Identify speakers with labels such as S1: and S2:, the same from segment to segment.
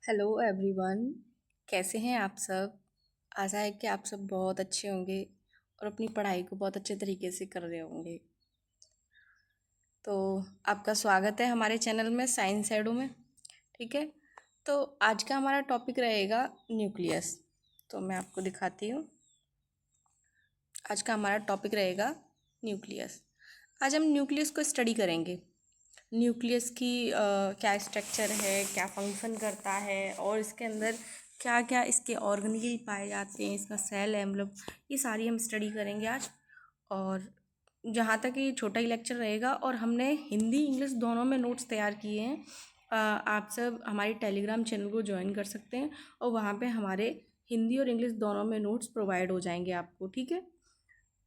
S1: Hello everyone. कैसे हैं आप सब। आशा है कि आप सब बहुत अच्छे होंगे और अपनी पढ़ाई को बहुत अच्छे तरीके से कर रहे होंगे। तो आपका स्वागत है हमारे चैनल में साइंस एडो में। ठीक है। तो आज का हमारा टॉपिक रहेगा न्यूक्लियस। तो मैं आपको दिखाती हूँ। आज का हमारा टॉपिक रहेगा न्यूक्लियस। आज हम न्यूक्लियस को स्टडी करेंगे। न्यूक्लियस की क्या स्ट्रक्चर है, क्या फंक्शन करता है और इसके अंदर क्या क्या इसके ऑर्गेनेल पाए जाते हैं, इसका सेल एनवलप, ये सारी हम स्टडी करेंगे आज। और जहाँ तक ये छोटा ही लेक्चर रहेगा और हमने हिंदी इंग्लिश दोनों में नोट्स तैयार किए हैं। आप सब हमारे टेलीग्राम चैनल को ज्वाइन कर सकते हैं और वहाँ पे हमारे हिंदी और इंग्लिश दोनों में नोट्स प्रोवाइड हो जाएंगे आपको। ठीक है।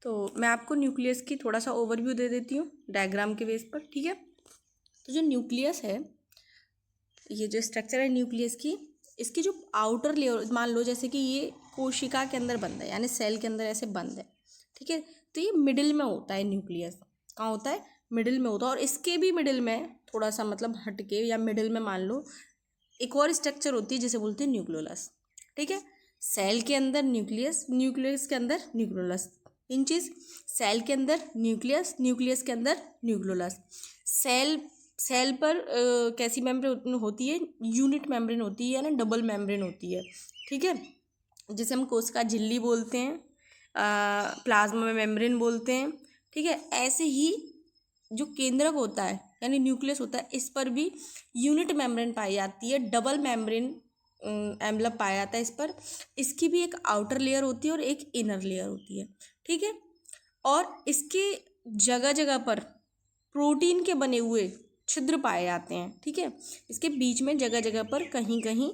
S1: तो मैं आपको न्यूक्लियस की थोड़ा सा ओवरव्यू दे देती हूँ डायग्राम के बेस पर। ठीक है। तो जो न्यूक्लियस है, ये जो स्ट्रक्चर है न्यूक्लियस की, इसकी जो आउटर लेयर, मान लो जैसे कि ये कोशिका के अंदर बंद है, यानी सेल के अंदर ऐसे बंद है। ठीक है। तो ये मिडिल में होता है न्यूक्लियस। कहाँ होता है? मिडिल में होता है। और इसके भी मिडिल में थोड़ा सा मतलब हटके या मिडिल में मान लो एक और स्ट्रक्चर होती है जिसे बोलते हैं न्यूक्लियोलस। ठीक है। सेल के अंदर न्यूक्लियस, न्यूक्लियस के अंदर न्यूक्लियोलस। इन चीज, सेल के अंदर न्यूक्लियस, न्यूक्लियस के अंदर न्यूक्लियोलस। सेल सेल पर कैसी मेम्ब्रेन होती है? यूनिट मेम्ब्रेन होती है, यानी डबल मेम्ब्रेन होती है। ठीक है। जिसे हम कोशिका झिल्ली बोलते हैं, प्लाज्मा मेम्ब्रेन बोलते हैं। ठीक है। ऐसे ही जो केंद्रक होता है यानी न्यूक्लियस होता है, इस पर भी यूनिट मेम्ब्रेन पाई जाती है, डबल मेम्ब्रेन एनवलप पाया जाता है इस पर। इसकी भी एक आउटर लेयर होती है और एक इनर लेयर होती है। ठीक है। और इसके जगह जगह पर प्रोटीन के बने हुए छिद्र पाए जाते हैं। ठीक है। इसके बीच में जगह जगह पर कहीं कहीं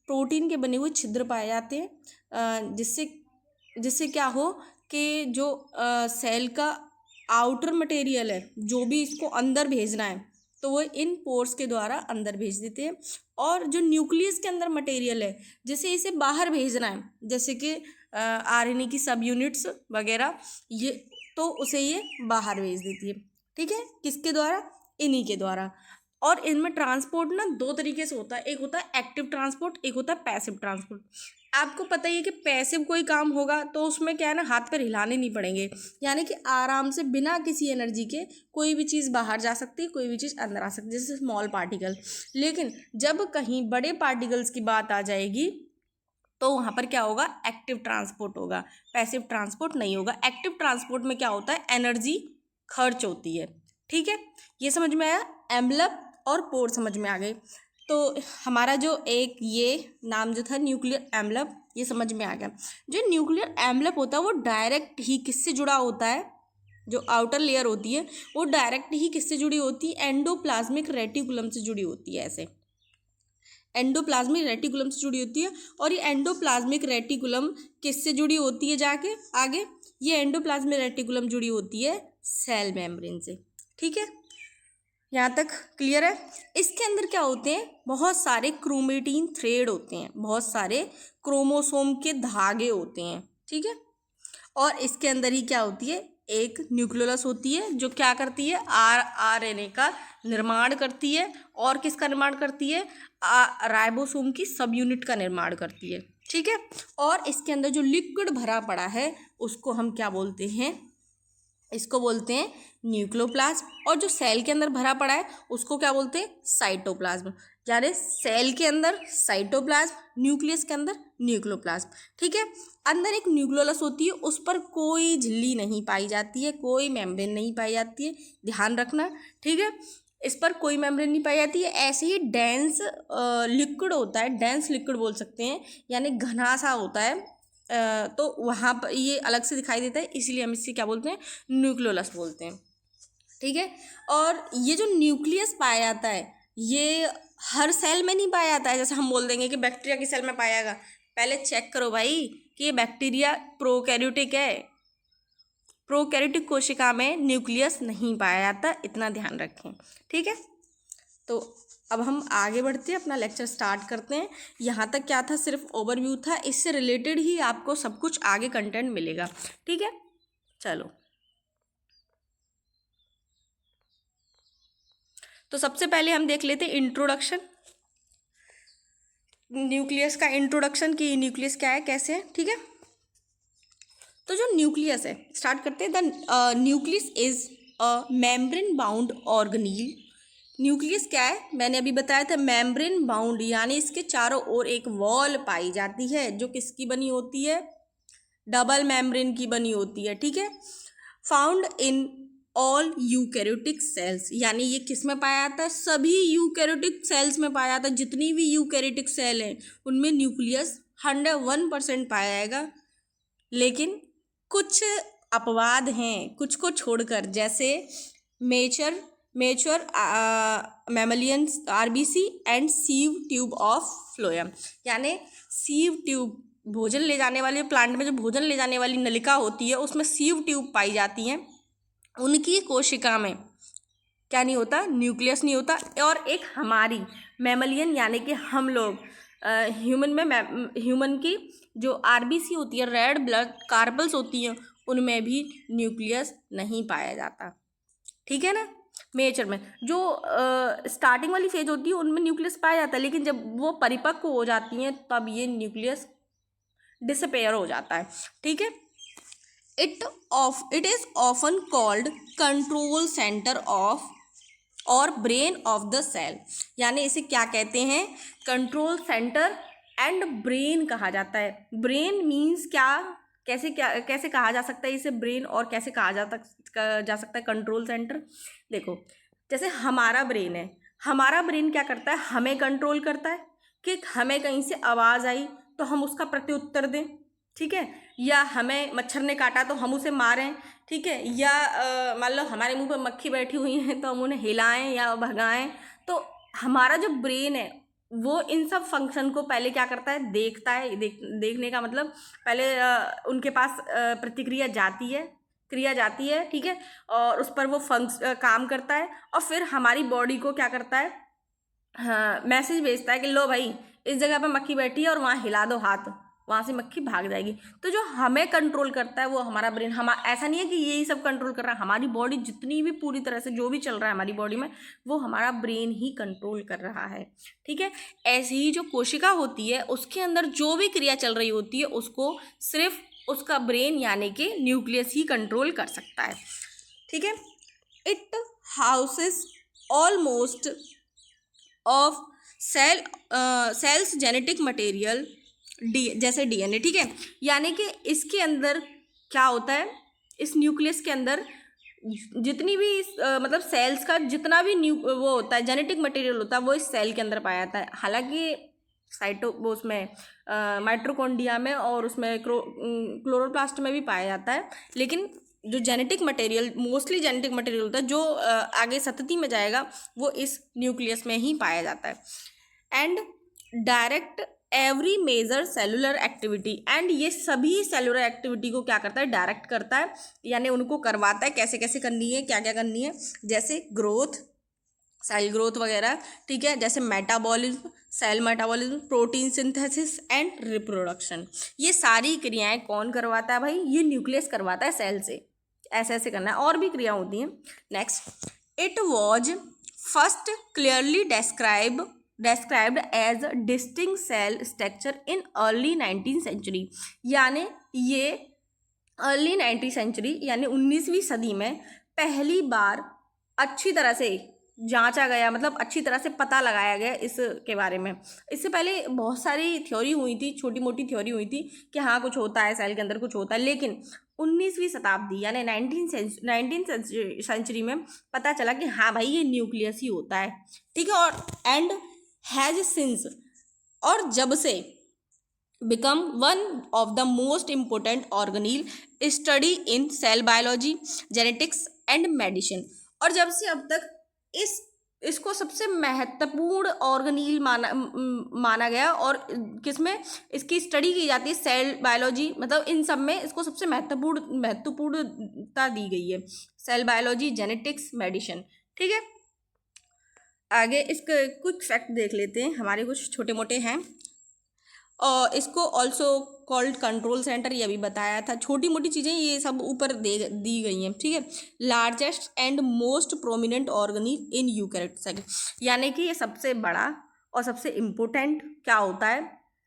S1: प्रोटीन के बने हुए छिद्र पाए जाते हैं, जिससे जिससे क्या हो कि जो सेल का आउटर मटेरियल है, जो भी इसको अंदर भेजना है, तो वो इन पोर्स के द्वारा अंदर भेज देते हैं। और जो न्यूक्लियस के अंदर मटेरियल है, जैसे इसे बाहर भेजना है, जैसे कि आरएनए की सब यूनिट्स वगैरह, ये तो उसे ये बाहर भेज देती है। ठीक है। किसके द्वारा? इन्हीं के द्वारा। और इनमें ट्रांसपोर्ट ना दो तरीके से होता है, एक होता है एक्टिव ट्रांसपोर्ट, एक होता है पैसिव ट्रांसपोर्ट। आपको पता ही है कि पैसिव कोई काम होगा तो उसमें क्या है ना, हाथ पैर हिलाने नहीं पड़ेंगे, यानी कि आराम से बिना किसी एनर्जी के कोई भी चीज़ बाहर जा सकती है, कोई भी चीज़ अंदर आ सकती है, जैसे स्मॉल पार्टिकल। लेकिन जब कहीं बड़े पार्टिकल्स की बात आ जाएगी तो वहाँ पर क्या होगा? एक्टिव ट्रांसपोर्ट होगा, पैसिव ट्रांसपोर्ट नहीं होगा। एक्टिव ट्रांसपोर्ट में क्या होता है? एनर्जी खर्च होती है। ठीक है। ये समझ में आया? एनवलप और पोर समझ में आ गए। तो हमारा जो एक ये नाम जो था न्यूक्लियर एनवलप, ये समझ में आ गया। जो न्यूक्लियर एनवलप होता है वो डायरेक्ट ही किससे जुड़ा होता है? जो आउटर लेयर होती है वो डायरेक्ट ही किससे जुड़ी होती है? एंडोप्लाज्मिक रेटिकुलम से जुड़ी होती है। ऐसे एंडोप्लाज्मिक रेटिकुलम से जुड़ी होती है। और ये एंडोप्लाज्मिक रेटिकुलम किससे जुड़ी होती है? जाके आगे ये एंडोप्लाज्मिक रेटिकुलम जुड़ी होती है सेल मेम्ब्रेन से। ठीक है। यहाँ तक क्लियर है? इसके अंदर क्या होते हैं? बहुत सारे क्रोमेटिन थ्रेड होते हैं, बहुत सारे क्रोमोसोम के धागे होते हैं। ठीक है। और इसके अंदर ही क्या होती है? एक न्यूक्लियोलस होती है जो क्या करती है? आरएनए का निर्माण करती है। और किसका निर्माण करती है? राइबोसोम की सब यूनिट का निर्माण करती है। ठीक है। और इसके अंदर जो लिक्विड भरा पड़ा है उसको हम क्या बोलते हैं? इसको बोलते हैं न्यूक्लियोप्लाज्म। और जो सेल के अंदर भरा पड़ा है उसको क्या बोलते हैं? साइटोप्लाज्म। यानी सेल के अंदर साइटोप्लाज्म, न्यूक्लियस के अंदर न्यूक्लियोप्लाज्म। ठीक है। अंदर एक न्यूक्लियोलस होती है, उस पर कोई झिल्ली नहीं पाई जाती है, कोई मेम्ब्रेन नहीं पाई जाती है, ध्यान रखना। ठीक है। इस पर कोई मेम्ब्रेन नहीं पाई जाती है। ऐसे ही डेंस लिक्विड होता है, डेंस लिक्विड बोल सकते हैं, यानी घना सा होता है। तो वहाँ पर ये अलग से दिखाई देता है, इसलिए हम इससे क्या बोलते हैं? न्यूक्लियोलस बोलते हैं। ठीक है। और ये जो न्यूक्लियस पाया जाता है ये हर सेल में नहीं पाया जाता है, जैसे हम बोल देंगे कि बैक्टीरिया की सेल में पाया जाएगा। पहले चेक करो भाई कि ये बैक्टीरिया प्रोकैरियोटिक है। प्रोकैरियोटिक कोशिका में न्यूक्लियस नहीं पाया जाता, इतना ध्यान रखें। ठीक है। तो अब हम आगे बढ़ते हैं, अपना लेक्चर स्टार्ट करते हैं। यहाँ तक क्या था? सिर्फ ओवरव्यू था, इससे रिलेटेड ही आपको सब कुछ आगे कंटेंट मिलेगा। ठीक है। चलो, तो सबसे पहले हम देख लेते हैं इंट्रोडक्शन। न्यूक्लियस का इंट्रोडक्शन कि न्यूक्लियस क्या है, कैसे है, ठीक है। तो जो न्यूक्लियस है, स्टार्ट करते हैं। The nucleus is a membrane bound organelle. Nucleus क्या है, मैंने अभी बताया था, मेम्ब्रेन बाउंड, यानी इसके चारों ओर एक वॉल पाई जाती है जो किसकी बनी होती है, डबल मेम्ब्रेन की बनी होती है, ठीक है। Found in all eukaryotic cells, यानी ये किस में पाया जाता है, सभी यूकैरियोटिक सेल्स में पाया जाता है। जितनी भी यूकैरियोटिक सेल हैं उनमें न्यूक्लियस 101% पाया जाएगा। लेकिन कुछ अपवाद हैं, कुछ को छोड़कर, जैसे mature mature mammalians RBC and sieve tube of phloem, यानी सीव ट्यूब, भोजन ले जाने वाले प्लांट में जो भोजन ले जाने वाली नलिका होती है उसमें सीव ट्यूब पाई जाती हैं। उनकी कोशिका में क्या नहीं होता, न्यूक्लियस नहीं होता। और एक हमारी मैमलियन यानी कि हम लोग ह्यूमन में ह्यूमन की जो आरबीसी होती है, रेड ब्लड कार्पल्स होती हैं, उनमें भी न्यूक्लियस नहीं पाया जाता, ठीक है ना। मेचर में जो स्टार्टिंग वाली फेज होती है उनमें न्यूक्लियस पाया जाता है, लेकिन जब वो परिपक्व हो जाती हैं तब ये न्यूक्लियस डिसअपेयर हो जाता है, ठीक है। It is often called control centre of और ब्रेन ऑफ द सेल, यानी इसे क्या कहते हैं, कंट्रोल सेंटर एंड ब्रेन कहा जाता है। ब्रेन मीन्स क्या कैसे कहा जा सकता है इसे ब्रेन, और कैसे कहा जा सकता है कंट्रोल सेंटर। देखो, जैसे हमारा ब्रेन है, हमारा ब्रेन क्या करता है, हमें कंट्रोल करता है कि हमें कहीं से आवाज़ आई तो हम उसका प्रत्युत्तर दें, ठीक है, या हमें मच्छर ने काटा तो हम उसे मारें, ठीक है, या मान लो हमारे मुंह पर मक्खी बैठी हुई है तो हम उन्हें हिलाएं या भगाएं। तो हमारा जो ब्रेन है वो इन सब फंक्शन को पहले क्या करता है, देखता है। देखने का मतलब पहले उनके पास प्रतिक्रिया जाती है, क्रिया जाती है, ठीक है, और उस पर वो काम करता है, और फिर हमारी बॉडी को क्या करता है, हाँ, मैसेज भेजता है कि लो भाई इस जगह पे मक्खी बैठी है और वहाँ हिला दो हाथ, वहाँ से मक्खी भाग जाएगी। तो जो हमें कंट्रोल करता है वो हमारा ब्रेन। हम ऐसा नहीं है कि यही सब कंट्रोल कर रहा है, हमारी बॉडी जितनी भी पूरी तरह से जो भी चल रहा है हमारी बॉडी में वो हमारा ब्रेन ही कंट्रोल कर रहा है, ठीक है। ऐसी ही जो कोशिका होती है उसके अंदर जो भी क्रिया चल रही होती है उसको सिर्फ उसका ब्रेन यानी कि न्यूक्लियस ही कंट्रोल कर सकता है, ठीक है। It houses almost of cells genetic material, जैसे डीएनए, ठीक है, यानी कि इसके अंदर क्या होता है, इस न्यूक्लियस के अंदर जितनी भी मतलब सेल्स का जितना भी वो होता है जेनेटिक मटेरियल होता है वो इस सेल के अंदर पाया जाता है। हालांकि वो उसमें माइटोकॉन्ड्रिया में और उसमें क्लोरोप्लास्ट में भी पाया जाता है, लेकिन जो genetic material, mostly genetic material होता है जो आगे संतति में जाएगा वो इस न्यूक्लियस में ही पाया जाता है। And direct every major cellular activity, and ये सभी सेलुलर एक्टिविटी को क्या करता है, डायरेक्ट करता है, यानी उनको करवाता है कैसे कैसे करनी है, क्या क्या करनी है, जैसे ग्रोथ, सेल ग्रोथ वगैरह, ठीक है, जैसे metabolism, cell metabolism, protein synthesis and reproduction. ये सारी क्रियाएं कौन करवाता है भाई, ये न्यूक्लियस करवाता है सेल से। ऐसे ऐसे करना है, और भी क्रिया होती हैं। Next, it was first clearly described as a distinct cell structure in early 19th century, यानी ये अर्ली 19th सेंचुरी यानी 19वीं सदी में पहली बार अच्छी तरह से जांचा गया, मतलब अच्छी तरह से पता लगाया गया इसके बारे में। इससे पहले बहुत सारी थ्योरी हुई थी, छोटी मोटी थ्योरी हुई थी कि हाँ कुछ होता है सेल के अंदर, कुछ होता है, लेकिन 19वीं शताब्दी यानी 19th सेंचुरी में पता चला कि हाँ भाई ये न्यूक्लियस ही होता है, ठीक है। और एंड हैज सिंस, और जब से become one of the most important organelle study in cell biology, genetics and medicine, और जब से अब तक इसको सबसे महत्वपूर्ण ऑर्गेनील माना गया, और किसमें इसकी स्टडी की जाती है, सेल बायोलॉजी, मतलब इन सब में इसको सबसे महत्वपूर्णता दी गई है, सेल बायोलॉजी, जेनेटिक्स, मेडिसिन, ठीक है। आगे इसके कुछ फैक्ट देख लेते हैं, हमारे कुछ छोटे मोटे हैं। और इसको ऑल्सो कॉल्ड कंट्रोल सेंटर, ये अभी बताया था। छोटी मोटी चीज़ें ये सब ऊपर दी गई हैं, ठीक है। Largest and most prominent organelle in eukaryote, यानी कि ये सबसे बड़ा और सबसे इम्पोर्टेंट क्या होता है,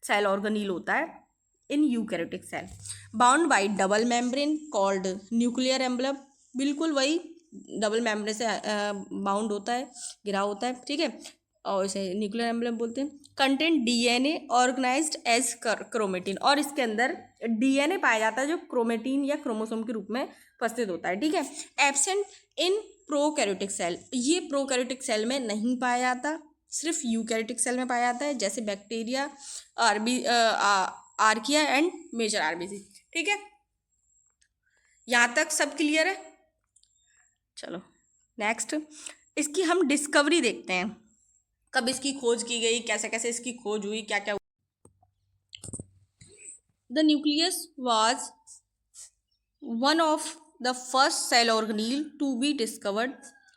S1: सेल ऑर्गेनील होता है in eukaryotic cell, bound by double membrane called nuclear envelope, बिल्कुल वही डबल मेम्ब्रेन से बाउंड होता है, घिरा होता है, ठीक है, और इसे न्यूक्लियर एनवेलप बोलते हैं। Content DNA organized as chromatin, और इसके अंदर डीएनए पाया जाता है जो क्रोमेटिन या क्रोमोसोम के रूप में उपस्थित होता है, ठीक है। एब्सेंट इन प्रोकैरियोटिक सेल, ये प्रोकैरियोटिक सेल में नहीं पाया जाता, सिर्फ यूकैरियोटिक सेल में पाया जाता है, जैसे bacteria, archaea and major RBC, ठीक है। यहाँ तक सब क्लियर है। चलो नेक्स्ट, इसकी हम डिस्कवरी देखते हैं, कब इसकी खोज की गई, कैसे कैसे इसकी खोज हुई, क्या क्या। The nucleus was one of the first cell organelle to be discovered,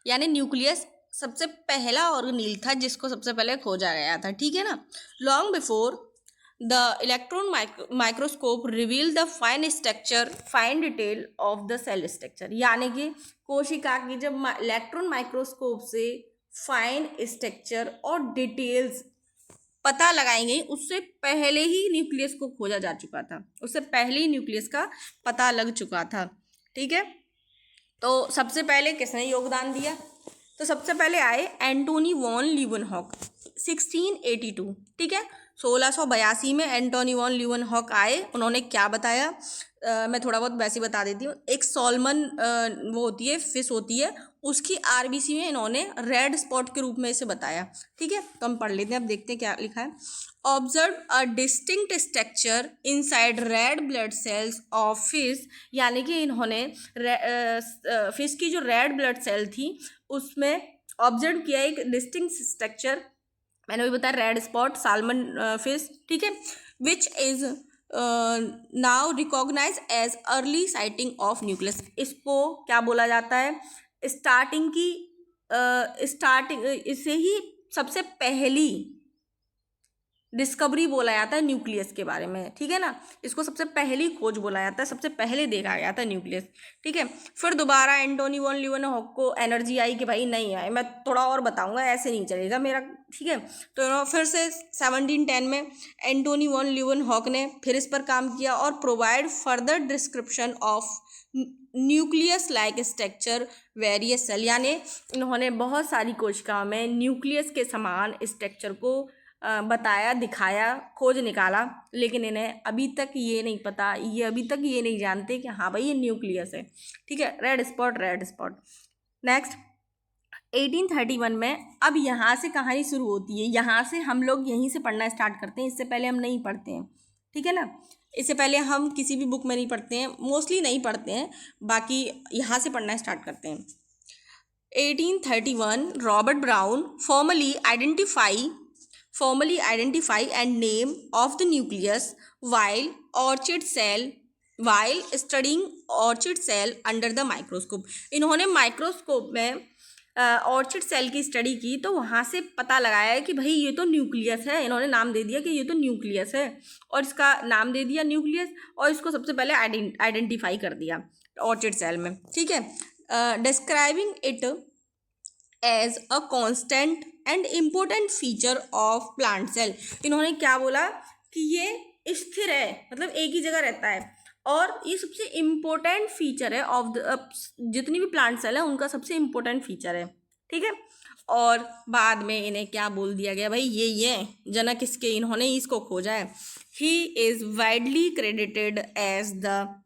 S1: यानी न्यूक्लियस सबसे पहला ऑर्गेनील था जिसको सबसे पहले खोजा गया था, ठीक है ना। Long before the electron microscope reveal the fine structure, fine detail of the cell structure, यानी कि कोशिका की जब इलेक्ट्रॉन माइक्रोस्कोप से फाइन स्ट्रक्चर और डिटेल्स पता लगाई गई, उससे पहले ही न्यूक्लियस को खोजा जा चुका था, उससे पहले ही न्यूक्लियस का पता लग चुका था, ठीक है। तो सबसे पहले किसने योगदान दिया, तो सबसे पहले आए एंटोनी वॉन लीवनहॉक 1682, ठीक है। 1682 में एंटोनी वॉन लीवनहॉक आए, उन्होंने क्या बताया, मैं थोड़ा बहुत वैसे बता देती हूँ। एक सॉल्मन वो होती है, फिश होती है, उसकी आरबीसी में इन्होंने रेड स्पॉट के रूप में इसे बताया, ठीक है। तो हम पढ़ लेते हैं, अब देखते हैं क्या लिखा है। Observe a distinct structure inside red blood cells of fish, यानी कि इन्होंने फिश की जो रेड ब्लड सेल थी उसमें ऑब्जर्व किया एक डिस्टिंक्ट स्ट्रक्चर, मैंने भी बताया रेड स्पॉट साल्मन फिश, ठीक है, which is now recognize as early sighting of nucleus. इसको क्या बोला जाता है, स्टार्टिंग की स्टार्टिंग इसे ही सबसे पहली डिस्कवरी बोला जाता है न्यूक्लियस के बारे में, ठीक है ना। इसको सबसे पहली खोज बोला जाता है, सबसे पहले देखा गया था न्यूक्लियस, ठीक है। फिर दोबारा एंटोनी वॉन लीवनहॉक को एनर्जी आई कि भाई नहीं आए, मैं थोड़ा और बताऊंगा, ऐसे नहीं चलेगा मेरा, ठीक है। तो फिर से 1710 में एंटोनी वॉन लीवनहॉक ने फिर इस पर काम किया और provide further description of nucleus like structure various cell, यानी इन्होंने बहुत सारी कोशिकाओं में न्यूक्लियस के समान स्ट्रक्चर को बताया, दिखाया, खोज निकाला, लेकिन इन्हें अभी तक ये नहीं पता, ये अभी तक ये नहीं जानते कि हाँ भाई ये न्यूक्लियस है, ठीक है। Red spot, red spot. Next 1831 में, अब यहाँ से कहानी शुरू होती है, यहाँ से हम लोग यहीं से पढ़ना स्टार्ट करते हैं, इससे पहले हम नहीं पढ़ते हैं, ठीक है ना। इससे पहले हम किसी भी बुक में नहीं पढ़ते हैं, मोस्टली नहीं पढ़ते हैं, बाकी यहाँ से पढ़ना स्टार्ट करते हैं। 1831 Robert brown formally identify and name of the nucleus while studying orchid cell under the microscope। इन्होंने माइक्रोस्कोप में ऑर्चिड सेल की स्टडी की, तो वहाँ से पता लगाया है कि भाई ये तो न्यूक्लियस है, इन्होंने नाम दे दिया कि ये तो न्यूक्लियस है, और इसका नाम दे दिया न्यूक्लियस, और इसको सबसे पहले आइडेंटिफाई कर दिया ऑर्चिड सेल में, ठीक है। Describing it as a constant and important feature of plant cell, इन्होंने क्या बोला कि ये स्थिर है, मतलब एक ही जगह रहता है, और ये सबसे इम्पोर्टेंट फीचर है ऑफ द जितनी भी प्लांट सेल है उनका सबसे इम्पोर्टेंट फीचर है, ठीक है। और बाद में इन्हें क्या बोल दिया गया, भाई ये जनक इसके, इन्होंने इसको खोजा है। He is widely credited as the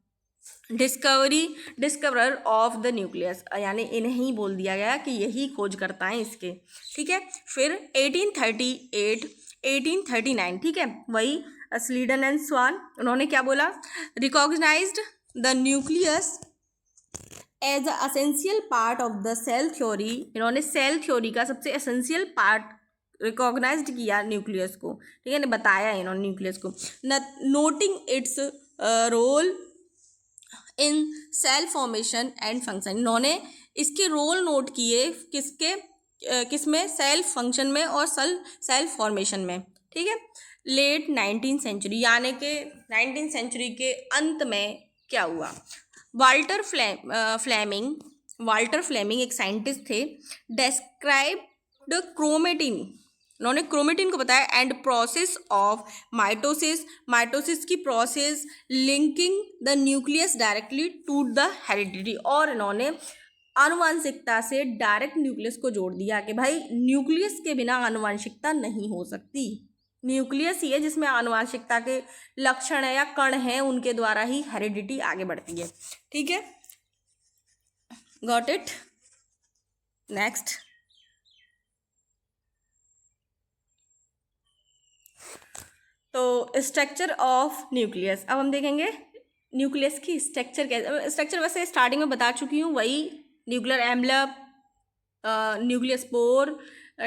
S1: discoverer of the nucleus, यानी इन्हें ही बोल दिया गया कि यही खोज करता है इसके, ठीक है। फिर 1838 1839, ठीक है, वही स्लीडन एंड स्वान, उन्होंने क्या बोला, recognized the nucleus as a essential part of the cell theory, इन्होंने सेल थ्योरी का सबसे एसेंशियल पार्ट रिकॉग्नाइज्ड किया न्यूक्लियस को, ठीक है, बताया इन्होंने न्यूक्लियस को। Noting its role in cell formation and function, इन्होंने इसके रोल नोट किए, किसमें, सेल फंक्शन में और सेल फॉर्मेशन में, ठीक है। लेट 19th सेंचुरी, यानी कि 19th सेंचुरी के अंत में क्या हुआ, वाल्टर फ्लेमिंग एक साइंटिस्ट थे, डिस्क्राइब्ड क्रोमेटिन, उन्होंने क्रोमेटिन को बताया। And process of mitosis, mitosis की process linking the nucleus directly to the heredity, और इन्होंने आनुवांशिकता से डायरेक्ट न्यूक्लियस को जोड़ दिया कि भाई न्यूक्लियस के बिना आनुवांशिकता नहीं हो सकती। न्यूक्लियस ही है जिसमें आनुवांशिकता के लक्षण है या कण हैं, उनके द्वारा ही हेरिडिटी आगे बढ़ती है। ठीक है, गॉट इट। नेक्स्ट, तो स्ट्रक्चर ऑफ न्यूक्लियस। अब हम देखेंगे न्यूक्लियस की स्ट्रक्चर कैसे। स्ट्रक्चर वैसे स्टार्टिंग में बता चुकी हूँ, वही न्यूक्लियर एनवलप, न्यूक्लियस पोर,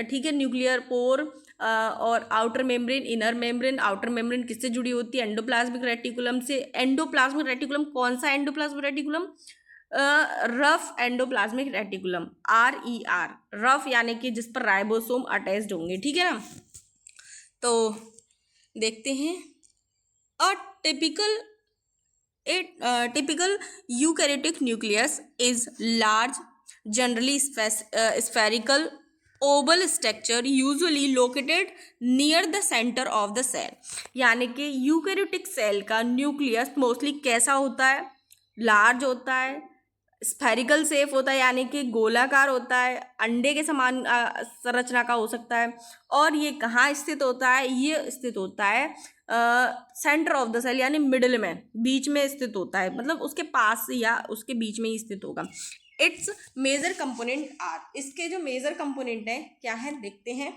S1: ठीक है, न्यूक्लियर पोर और outer membrane, inner membrane. Outer membrane किससे जुड़ी होती है? एंडोप्लाज्मिक रेटिकुलम से। एंडोप्लाज्मिक रेटिकुलम कौन सा endoplasmic reticulum? Rough endoplasmic reticulum, RER, rough यानी कि जिस पर राइबोसोम अटैच्ड होंगे। ठीक है ना, तो देखते हैं अ typical eukaryotic nucleus is large, generally spherical, oval structure, usually located near the center of the cell। यानी कि यूकैरियोटिक सेल का न्यूक्लियस मोस्टली कैसा होता है? लार्ज होता है, स्फेरिकल शेप होता है यानी कि गोलाकार होता है, अंडे के समान संरचना का हो सकता है। और ये कहाँ स्थित होता है? ये स्थित होता है सेंटर ऑफ द सेल, यानी मिडिल में, बीच में स्थित होता है, मतलब उसके पास या उसके बीच में ही स्थित होगा। इट्स मेजर कंपोनेंट आर, इसके जो मेजर कंपोनेंट हैं क्या है देखते हैं।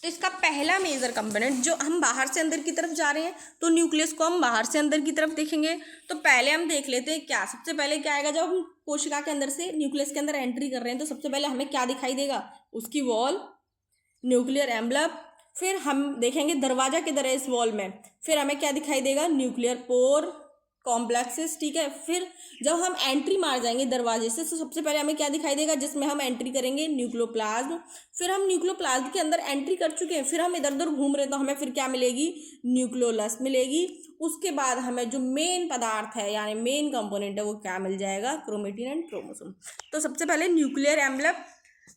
S1: तो इसका पहला मेजर कंपोनेंट, जो हम बाहर से अंदर की तरफ जा रहे हैं तो न्यूक्लियस को हम बाहर से अंदर की तरफ देखेंगे। तो पहले हम देख लेते हैं क्या, सबसे पहले क्या आएगा, जब हम कोशिका के अंदर से न्यूक्लियस के अंदर एंट्री कर रहे हैं तो सबसे पहले हमें क्या दिखाई देगा? उसकी वॉल, न्यूक्लियर एनवलप। फिर हम देखेंगे दरवाजा किधर है इस वॉल में, फिर हमें क्या दिखाई देगा? Nuclear pore, complexes. ठीक है, फिर जब हम एंट्री मार जाएंगे दरवाजे से तो सबसे पहले हमें क्या दिखाई देगा जिसमें हम एंट्री करेंगे? न्यूक्लियोप्लाज्म। फिर हम न्यूक्लियोप्लाज्म के अंदर एंट्री कर चुके हैं, फिर हम इधर उधर घूम रहे हैं तो हमें फिर क्या मिलेगी? न्यूक्लियोलस मिलेगी। उसके बाद हमें जो मेन पदार्थ है यानी मेन कंपोनेंट है वो क्या मिल जाएगा? Chromatin and chromosome. तो सबसे पहले न्यूक्लियर एनवलप,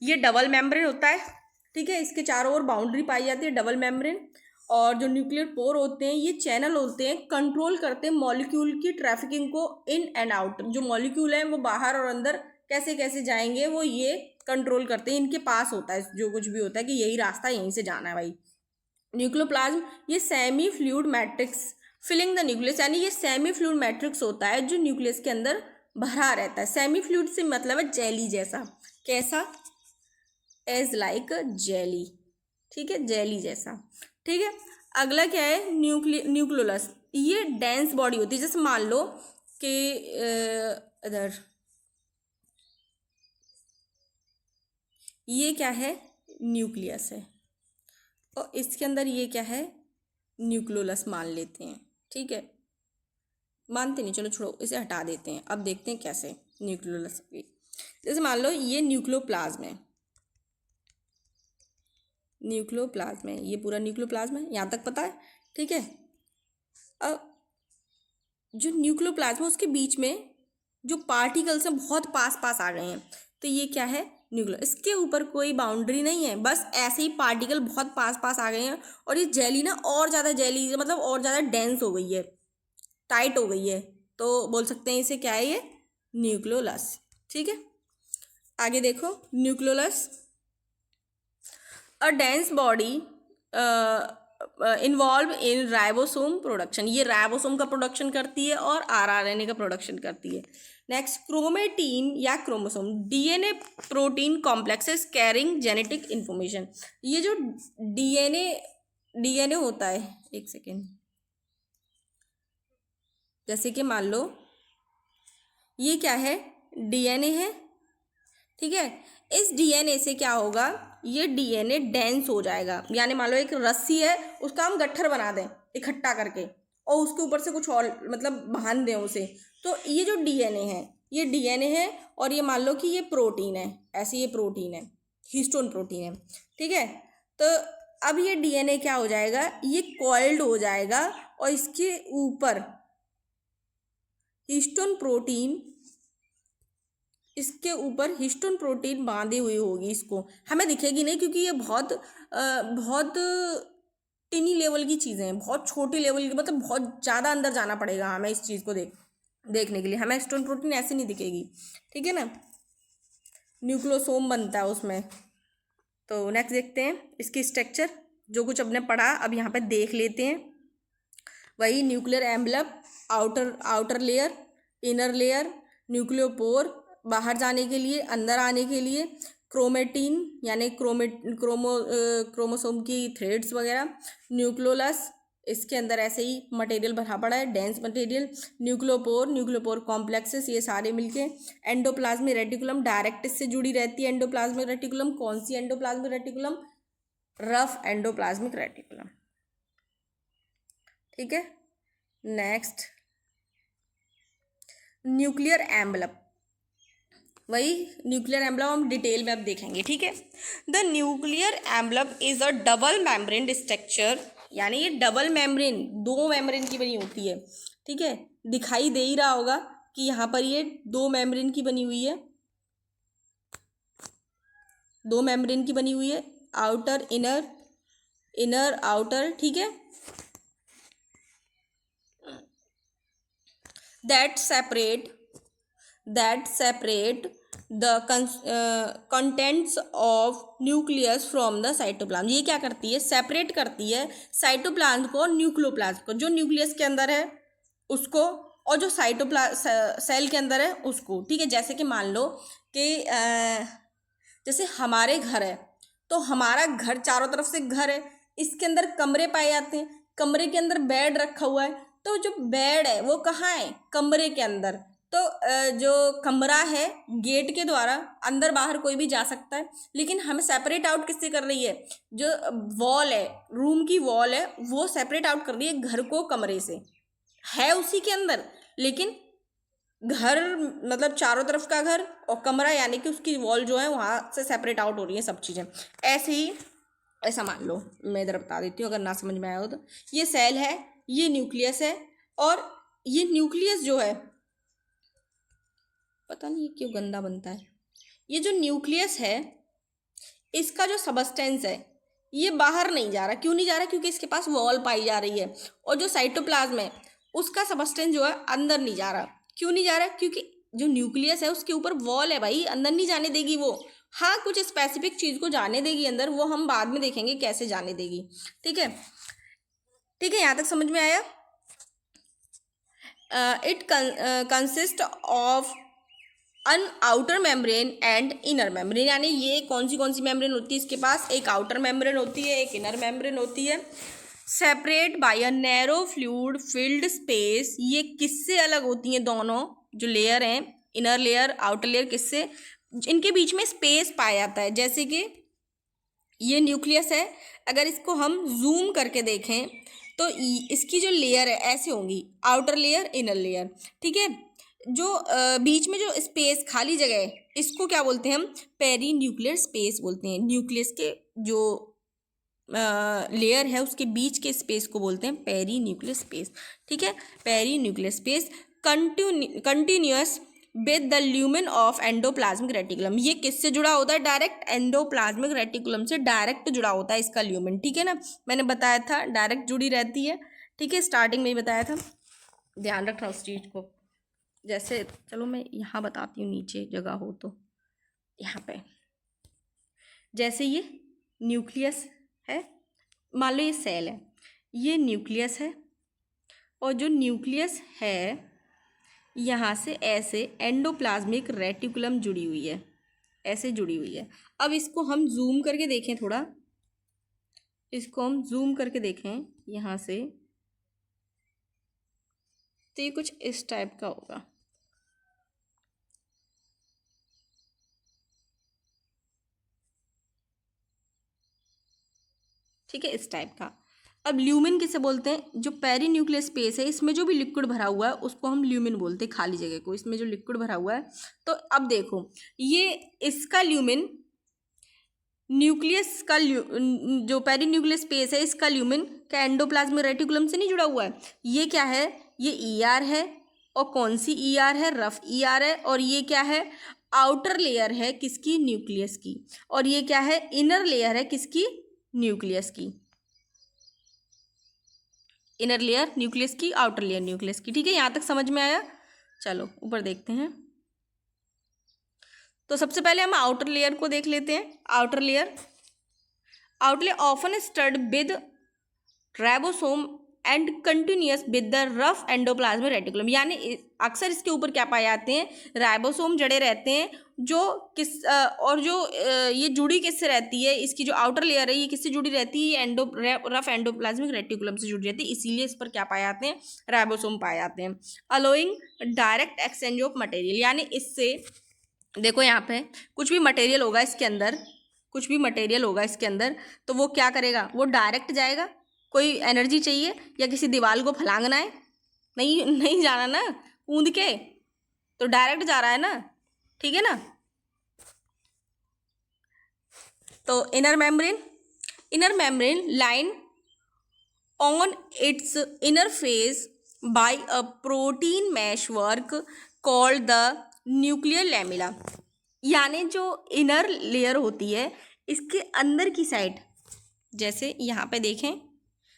S1: ये डबल मेम्ब्रेन होता है। ठीक है, इसके चारों ओर बाउंड्री पाई जाती है, डबल मेम्ब्रेन। और जो न्यूक्लियर पोर होते हैं ये चैनल होते हैं, कंट्रोल करते हैं मॉलिक्यूल की ट्रैफिकिंग को इन एंड आउट। जो मॉलिक्यूल हैं वो बाहर और अंदर कैसे कैसे जाएंगे वो ये कंट्रोल करते हैं, इनके पास होता है जो कुछ भी होता है कि यही रास्ता यहीं से जाना है भाई। न्यूक्लियोप्लाज्म ये semi fluid matrix filling the nucleus, यानी ये सेमी फ्लूइड मैट्रिक्स होता है जो न्यूक्लियस के अंदर भरा रहता है। सेमी फ्लूइड से मतलब है जेली जैसा। कैसा? As like jelly. ठीक है, जेली जैसा। ठीक है, अगला क्या है? न्यूक्लियोलस, ये डेंस बॉडी होती है। जैसे मान लो कि इधर ये क्या है? न्यूक्लियस है, और इसके अंदर ये क्या है? न्यूक्लियोलस मान लेते हैं। ठीक है, मानते नहीं, चलो छोड़ो, इसे हटा देते हैं। अब देखते हैं कैसे न्यूक्लियोलस की। जैसे मान लो ये न्यूक्लियोप्लाज्म है, न्यूक्लियोप्लाज्म है, ये पूरा न्यूक्लियोप्लाज्म है, यहाँ तक पता है। ठीक है, अब जो न्यूक्लियोप्लाज्म है उसके बीच में जो पार्टिकल्स हैं बहुत पास पास आ गए हैं, तो ये क्या है? न्यूक्लियो। इसके ऊपर कोई बाउंड्री नहीं है, बस ऐसे ही पार्टिकल बहुत पास पास आ गए हैं। और ये जेली ना और ज़्यादा जेली, मतलब और ज़्यादा डेंस हो गई है, टाइट हो गई है, तो बोल सकते हैं इसे क्या है? ये न्यूक्लियोलस। ठीक है, आगे देखो, nucleolus a dense body involve in ribosome production, ये राइबोसोम का प्रोडक्शन करती है और RNA का प्रोडक्शन करती है। नेक्स्ट, क्रोमेटीन या chromosome, DNA protein complexes carrying genetic information. ये जो DNA होता है, एक सेकेंड, जैसे कि मान लो ये क्या है? DNA है। ठीक है, इस DNA से क्या होगा? ये DNA डेंस हो जाएगा, यानी मान लो एक रस्सी है, उसका हम गट्ठर बना दें इकट्ठा करके और उसके ऊपर से कुछ और मतलब बांध दें उसे, तो ये जो DNA है ये DNA है, और ये मान लो कि ये प्रोटीन है, ऐसे ये प्रोटीन है, हिस्टोन प्रोटीन है। ठीक है, तो अब ये DNA क्या हो जाएगा? ये कॉइल्ड हो जाएगा और इसके ऊपर हिस्टोन प्रोटीन इसके ऊपर हिस्टोन प्रोटीन बांधी हुई होगी, इसको हमें दिखेगी नहीं क्योंकि ये बहुत बहुत टिनी लेवल की चीज़ें हैं, बहुत छोटी लेवल की, मतलब बहुत ज़्यादा अंदर जाना पड़ेगा हमें इस चीज़ को देखने के लिए। हमें हिस्टोन प्रोटीन ऐसे नहीं दिखेगी, ठीक है ना। न्यूक्लियोसोम बनता है उसमें। तो नेक्स्ट देखते हैं इसकी स्ट्रक्चर, जो कुछ अपने पढ़ा अब यहाँ पे देख लेते हैं। वही nuclear envelope, outer layer, inner layer, nucleopore बाहर जाने के लिए, अंदर आने के लिए, क्रोमेटिन यानी क्रोमोसोम की थ्रेड्स वगैरह, न्यूक्लियोलस, इसके अंदर ऐसे ही मटेरियल भरा पड़ा है, डेंस मटेरियल, न्यूक्लियोपोर कॉम्प्लेक्सेस, ये सारे मिलके, एंडोप्लाज्मिक रेटिकुलम डायरेक्ट इससे जुड़ी रहती है। एंडोप्लाज्मिक रेटिकुलम कौन सी endoplasmic reticulum? Rough endoplasmic reticulum, ठीक है। नेक्स्ट न्यूक्लियर एम्बलप, वही न्यूक्लियर एम्बलम हम डिटेल में अब देखेंगे, ठीक है। The nuclear emblem is a double membrane structure, यानी ये डबल मेम्ब्रेन, दो मेम्ब्रेन की बनी होती है, ठीक है। दिखाई दे ही रहा होगा कि यहाँ पर ये दो मेम्ब्रेन की बनी हुई है, दो मेम्ब्रेन की बनी हुई है, आउटर इनर, इनर आउटर, ठीक है। that separate the contents of nucleus from the cytoplasm। ये क्या करती है? सेपरेट करती है साइटोप्लाज्म को न्यूक्लियोप्लाज्म को, जो न्यूक्लियस के अंदर है उसको, और जो सेल के अंदर है उसको, ठीक है। जैसे कि मान लो कि जैसे हमारे घर है, तो हमारा घर चारों तरफ से घर है, इसके अंदर कमरे पाए जाते हैं, कमरे के अंदर बेड रखा हुआ है, तो जो बेड है वो कहाँ है? कमरे के अंदर। तो जो कमरा है गेट के द्वारा अंदर बाहर कोई भी जा सकता है, लेकिन हमें सेपरेट आउट किससे कर रही है? जो वॉल है, रूम की वॉल है, वो सेपरेट आउट कर रही है घर को कमरे से, है उसी के अंदर, लेकिन घर मतलब चारों तरफ का घर, और कमरा यानी कि उसकी वॉल जो है वहाँ से सेपरेट आउट हो रही है सब चीज़ें। ऐसे ही ऐसा मान लो, मैं इधर बता देती हूँ अगर ना समझ में आया हो तो। ये सेल है, ये न्यूक्लियस है, और ये न्यूक्लियस जो है, पता नहीं क्यों गंदा बनता है, ये जो न्यूक्लियस है इसका जो सबस्टेंस है ये बाहर नहीं जा रहा। क्यों नहीं जा रहा? क्योंकि इसके पास वॉल पाई जा रही है, और जो साइटोप्लाज्म है उसका सबस्टेंस जो है अंदर नहीं जा रहा। क्यों नहीं जा रहा? क्योंकि जो न्यूक्लियस है उसके ऊपर वॉल है भाई, अंदर नहीं जाने देगी वो। हाँ, कुछ स्पेसिफिक चीज़ को जाने देगी अंदर, वो हम बाद में देखेंगे कैसे जाने देगी, ठीक है। ठीक है, यहाँ तक समझ में आया? It consist of an outer membrane and inner membrane, यानी ये कौन सी मेम्ब्रेन होती है इसके पास? एक आउटर मेम्ब्रेन होती है, एक इनर मेम्ब्रेन होती है। Separate by a narrow fluid filled space, ये किससे अलग होती हैं दोनों जो लेयर हैं, इनर लेयर आउटर लेयर, किससे? इनके बीच में स्पेस पाया जाता है। जैसे कि ये न्यूक्लियस है, अगर इसको हम जूम करके देखें तो इसकी जो लेयर है ऐसे होंगी, आउटर लेयर इनर लेयर, ठीक है। जो बीच में जो स्पेस खाली जगह है इसको क्या बोलते हैं हम? पेरी न्यूक्लियर स्पेस बोलते हैं। न्यूक्लियस के जो लेयर है उसके बीच के स्पेस को बोलते हैं पेरी न्यूक्लियर स्पेस, ठीक है। Perinuclear space continuous with the lumen of endoplasmic reticulum, ये किससे जुड़ा होता है? डायरेक्ट एंडोप्लाज्मिक रेटिकुलम से डायरेक्ट जुड़ा होता है इसका ल्यूमेन, ठीक है ना। मैंने बताया था डायरेक्ट जुड़ी रहती है, ठीक है, स्टार्टिंग में ही बताया था, ध्यान रखना उस चीज़ को। जैसे चलो मैं यहाँ बताती हूँ, नीचे जगह हो तो यहाँ पे, जैसे ये न्यूक्लियस है, मान लो ये सेल है, ये न्यूक्लियस है, और जो न्यूक्लियस है यहाँ से ऐसे एंडोप्लाज्मिक रेटिकुलम जुड़ी हुई है, ऐसे जुड़ी हुई है। अब इसको हम जूम करके देखें थोड़ा, इसको हम जूम करके देखें यहाँ से, तो ये कुछ इस टाइप का होगा, ठीक है, इस टाइप का। अब ल्यूमेन किसे बोलते हैं? जो पेरी न्यूक्लियर स्पेस है इसमें जो भी लिक्विड भरा हुआ है उसको हम ल्यूमेन बोलते हैं, खाली जगह को, इसमें जो लिक्विड भरा हुआ है। तो अब देखो ये इसका ल्यूमेन, न्यूक्लियस का जो पेरी न्यूक्लियर स्पेस है इसका ल्यूमेन क्या एंडोप्लाज्मिक रेटिकुलम से नहीं जुड़ा हुआ है? ये क्या है? ये ईआर है, और कौन सी ईआर है? रफ ईआर है। और ये क्या है? आउटर लेयर है किसकी, न्यूक्लियस की, और ये क्या है, इनर लेयर है किसकी, न्यूक्लियस की। इनर लेयर न्यूक्लियस की, आउटर लेयर न्यूक्लियस की। ठीक है, यहाँ तक समझ में आया। चलो ऊपर देखते हैं। तो सबसे पहले हम आउटर लेयर को देख लेते हैं। Outer layer often studded with ribosome and continuous with the rough endoplasmic reticulum, यानी अक्सर इसके ऊपर क्या पाए जाते हैं, राइबोसोम जड़े रहते हैं, जो और जो ये जुड़ी किससे रहती है, इसकी जो आउटर लेयर है ये किससे जुड़ी रहती है, रफ एंडोप्लाज्मिक रेटिकुलम से जुड़ी रहती है, इसीलिए इस पर क्या पाए जाते हैं, राइबोसोम पाए जाते हैं। Allowing direct exchange of material, यानी इससे देखो यहाँ पे कुछ भी मटेरियल होगा इसके अंदर, कुछ भी मटेरियल होगा इसके अंदर, तो वो क्या करेगा, वो डायरेक्ट जाएगा। कोई एनर्जी चाहिए या किसी दीवार को फलांगना है, नहीं नहीं जाना ना कूद के, तो डायरेक्ट जा रहा है ना, ठीक है ना। तो inner membrane line on its inner face by a protein mesh work called the nuclear lamina, यानी जो इनर लेयर होती है इसके अंदर की साइड, जैसे यहाँ पे देखें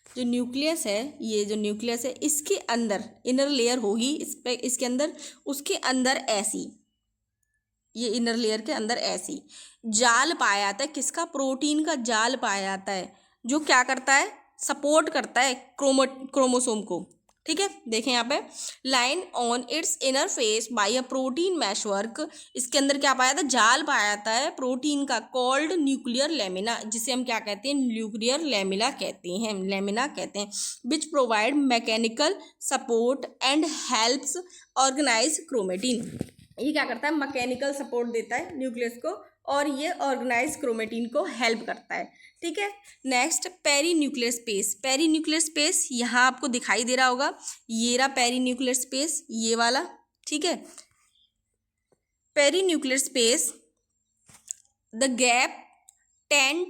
S1: जो न्यूक्लियस है, ये जो न्यूक्लियस है इसके अंदर इनर लेयर होगी, इस पे इसके अंदर, उसके अंदर ऐसी, ये इनर लेयर के अंदर ऐसी जाल पाया जाता है, किसका, प्रोटीन का जाल पाया जाता है, जो क्या करता है, सपोर्ट करता है क्रोमोसोम को। ठीक है, देखें यहाँ पे line on its inner face by a protein mesh work, इसके अंदर क्या पाया जाता है, जाल पाया जाता है प्रोटीन का, कॉल्ड न्यूक्लियर लेमिना, जिसे हम क्या कहते हैं, न्यूक्लियर लेमिना कहते हैं, which provide mechanical support and helps organize chromatin, ये क्या करता है, मैकेनिकल सपोर्ट देता है न्यूक्लियस को, और ये ऑर्गेनाइज क्रोमेटिन को हेल्प करता है। ठीक है, नेक्स्ट पेरी न्यूक्लियर स्पेस यहाँ आपको दिखाई दे रहा होगा, ये रहा पेरी न्यूक्लियर स्पेस, ये वाला। ठीक है, perinuclear space the gap 10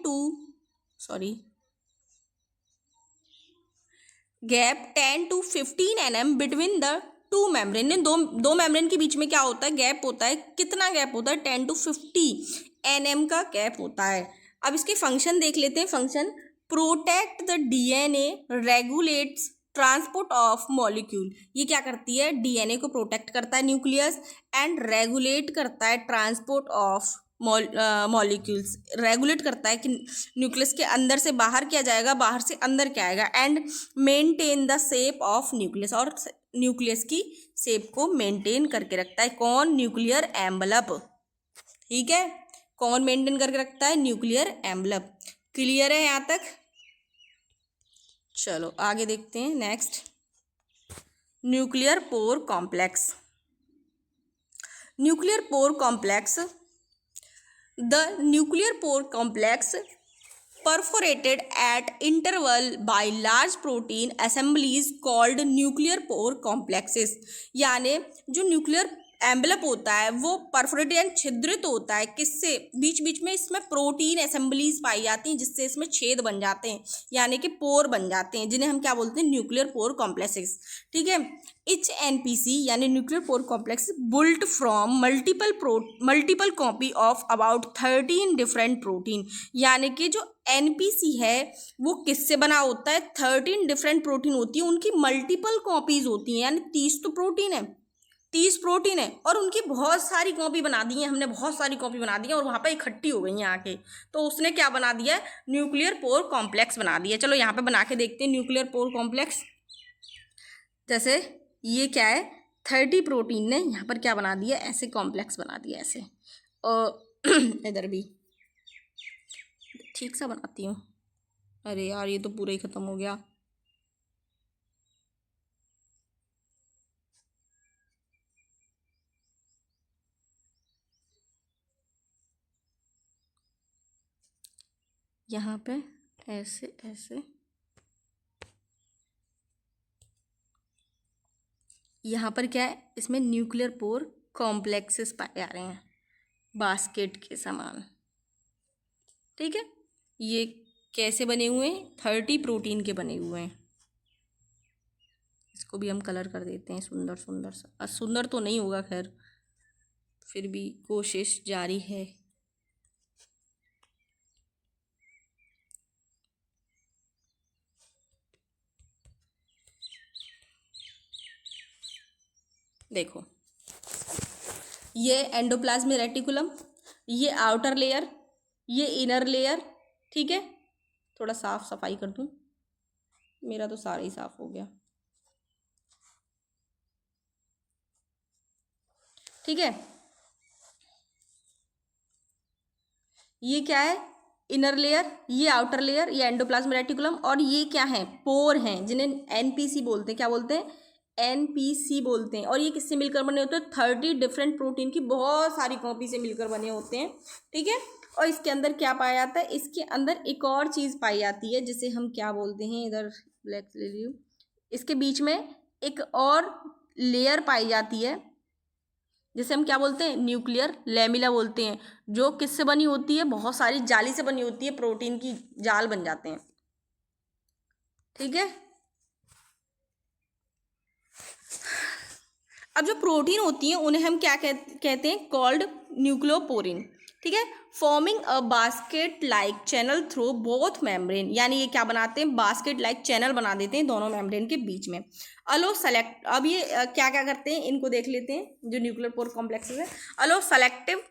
S1: to 15 nm between the two membrane, दो मेम्ब्रेन के बीच में क्या होता है, गैप होता है, कितना गैप होता है, 10 to 50 nm का गैप होता है। अब इसके फंक्शन देख लेते हैं। Function, protect the DNA, regulates transport of molecule, ये क्या करती है, डीएनए को प्रोटेक्ट करता है न्यूक्लियस, एंड रेगुलेट करता है ट्रांसपोर्ट ऑफ मॉलिक्यूल्स, रेगुलेट करता है कि न्यूक्लियस के अंदर से बाहर क्या जाएगा, बाहर से अंदर क्या आएगा, and maintain the shape of nucleus, और न्यूक्लियस की शेप को मेंटेन करके रखता है कौन, न्यूक्लियर एम्बलप। ठीक है, कौन मेंटेन करके रखता है, न्यूक्लियर एम्बलप। क्लियर है यहाँ तक। चलो आगे देखते हैं। Next, nuclear pore complex. The nuclear pore complex perforated at interval by large protein assemblies called nuclear pore complexes, यानी जो न्यूक्लियर एम्बलप होता है वो परफोरेटेड यानी छिद्रित होता है, किससे, बीच बीच में इसमें प्रोटीन असेंबलीज पाई जाती हैं, जिससे इसमें छेद बन जाते हैं, यानी कि पोर बन जाते हैं, जिन्हें हम क्या बोलते हैं, न्यूक्लियर पोर कॉम्प्लेक्सेस। ठीक है, इच एनपीसी यानी nuclear pore complex built from multiple copy of about 13 different protein, यानी कि जो एनपीसी है वो किससे बना होता है, 13 डिफरेंट प्रोटीन होती है, उनकी मल्टीपल कॉपीज होती हैं, यानी 30 तो प्रोटीन है, 30 प्रोटीन है, और उनकी बहुत सारी कॉपी बना दी है हमने, बहुत सारी कॉपी बना दी है, और वहाँ पे इकट्ठी हो गई हैं आके, तो उसने क्या बना दिया है, न्यूक्लियर पोर कॉम्प्लेक्स बना दिया। चलो यहाँ पे बना के देखते हैं न्यूक्लियर पोर कॉम्प्लेक्स। जैसे ये क्या है, 30 प्रोटीन ने यहाँ पर क्या बना दिया, ऐसे कॉम्प्लेक्स बना दिया ऐसे, और इधर भी ठीक सा बनाती हूँ। अरे यार ये तो पूरा ही ख़त्म हो गया। यहाँ पे ऐसे ऐसे, यहाँ पर क्या है, इसमें न्यूक्लियर पोर कॉम्प्लेक्सेस पाए जा रहे हैं, बास्केट के समान। ठीक है, ये कैसे बने हुए हैं, 30 प्रोटीन के बने हुए हैं। इसको भी हम कलर कर देते हैं सुंदर सुंदर सा, सुंदर तो नहीं होगा खैर, फिर भी कोशिश जारी है। देखो, ये एंडोप्लाज्म रेटिकुलम, ये आउटर लेयर, ये इनर लेयर, ठीक है। थोड़ा साफ सफाई कर दूं, मेरा तो सारा ही साफ हो गया, ठीक है। ये क्या है, इनर लेयर, ये आउटर लेयर, ये एंडोप्लाज्म रेटिकुलम, और ये क्या है, पोर हैं, जिन्हें एनपीसी बोलते हैं। क्या बोलते हैं, एनपीसी बोलते हैं। और ये किससे मिलकर बने होते हैं, 30 डिफरेंट प्रोटीन की बहुत सारी कॉपी से मिलकर बने होते हैं, ठीक है। और इसके अंदर क्या पाया जाता है, इसके अंदर एक और चीज़ पाई जाती है जिसे हम क्या बोलते हैं, इधर ब्लैक ले लियो, इसके बीच में एक और लेयर पाई जाती है जिसे हम क्या बोलते हैं, न्यूक्लियर लेमिला बोलते हैं, जो किससे बनी होती है, बहुत सारी जाली से बनी होती है, प्रोटीन की जाल बन जाते हैं, ठीक है। अब जो प्रोटीन होती हैं उन्हें हम क्या कहते हैं, कॉल्ड न्यूक्लियोपोरिन, ठीक है। Forming a basket like channel through both membrane, यानी ये क्या बनाते हैं, बास्केट लाइक चैनल बना देते हैं दोनों मेम्ब्रेन के बीच में। अलो सेलेक्ट, अब ये क्या क्या करते हैं, इनको देख लेते हैं, जो न्यूक्लियर पोर कॉम्प्लेक्सेस है। अलो सेलेक्टिव,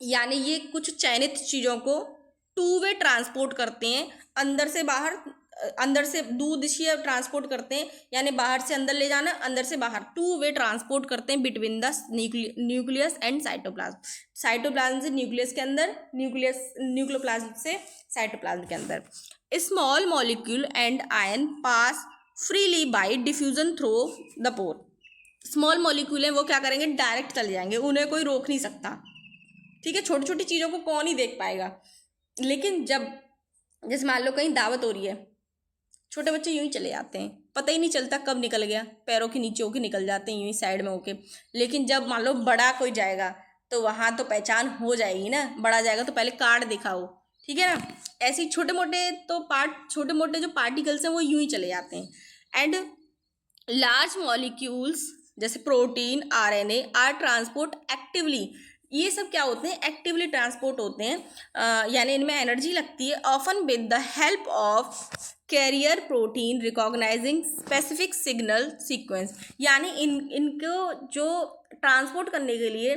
S1: यानी ये कुछ चयनित चीज़ों को टू वे ट्रांसपोर्ट करते हैं, अंदर से बाहर, अंदर से द्विदिशीय ट्रांसपोर्ट करते हैं, यानी बाहर से अंदर ले जाना, अंदर से बाहर, टू वे ट्रांसपोर्ट करते हैं between the nucleus and cytoplasm, cytoplasm से न्यूक्लियस के अंदर, न्यूक्लियोप्लाज्म से साइटोप्लाज्म के अंदर। Small molecule and ion pass freely by diffusion through the pore, small molecule है वो क्या करेंगे, डायरेक्ट चले जाएंगे, उन्हें कोई रोक नहीं सकता, ठीक है। छोटी छोटी चीज़ों को कौन ही देख पाएगा, लेकिन जब जैसे मान लो कहीं दावत हो रही है, छोटे बच्चे यूं ही चले जाते हैं, पता ही नहीं चलता कब निकल गया, पैरों के नीचे होके निकल जाते हैं यूं ही साइड में होके। लेकिन जब मान लो बड़ा कोई जाएगा तो वहाँ तो पहचान हो जाएगी ना, बड़ा जाएगा तो पहले कार्ड दिखाओ, ठीक है ना। ऐसे छोटे मोटे तो छोटे मोटे जो पार्टिकल्स हैं वो यूं ही चले जाते हैं। एंड लार्ज मॉलिक्यूल्स जैसे protein, RNA are transport actively, ये सब क्या होते हैं, एक्टिवली ट्रांसपोर्ट होते हैं, यानी इनमें एनर्जी लगती है, often with the help of carrier protein recognising specific signal sequence, यानी इनको जो ट्रांसपोर्ट करने के लिए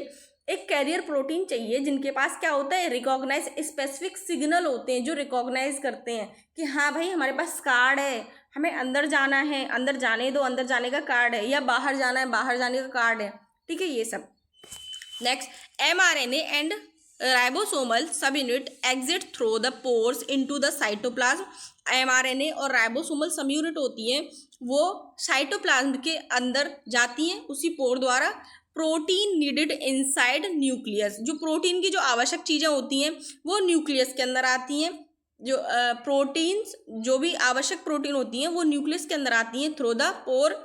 S1: एक कैरियर प्रोटीन चाहिए, जिनके पास क्या होता है, रिकॉग्नाइज स्पेसिफिक सिग्नल होते हैं जो रिकॉग्नाइज करते हैं कि हाँ भाई हमारे पास कार्ड है, हमें अंदर जाना है, अंदर जाने दो, अंदर जाने का कार्ड है, या बाहर जाना है, बाहर जाने का कार्ड है, ठीक है, ये सब। नेक्स्ट, mRNA एंड राइबोसोमल सब unit exit through the pores into the cytoplasm, mRNA और राइबोसोमल सब यूनिट होती हैं वो साइटोप्लाज्म के अंदर जाती हैं उसी पोर द्वारा। प्रोटीन नीडेड इनसाइड न्यूक्लियस, जो प्रोटीन की जो आवश्यक चीज़ें होती हैं वो न्यूक्लियस के अंदर आती हैं, जो प्रोटीन्स जो भी आवश्यक प्रोटीन होती हैं वो न्यूक्लियस के अंदर आती हैं थ्रू द पोर,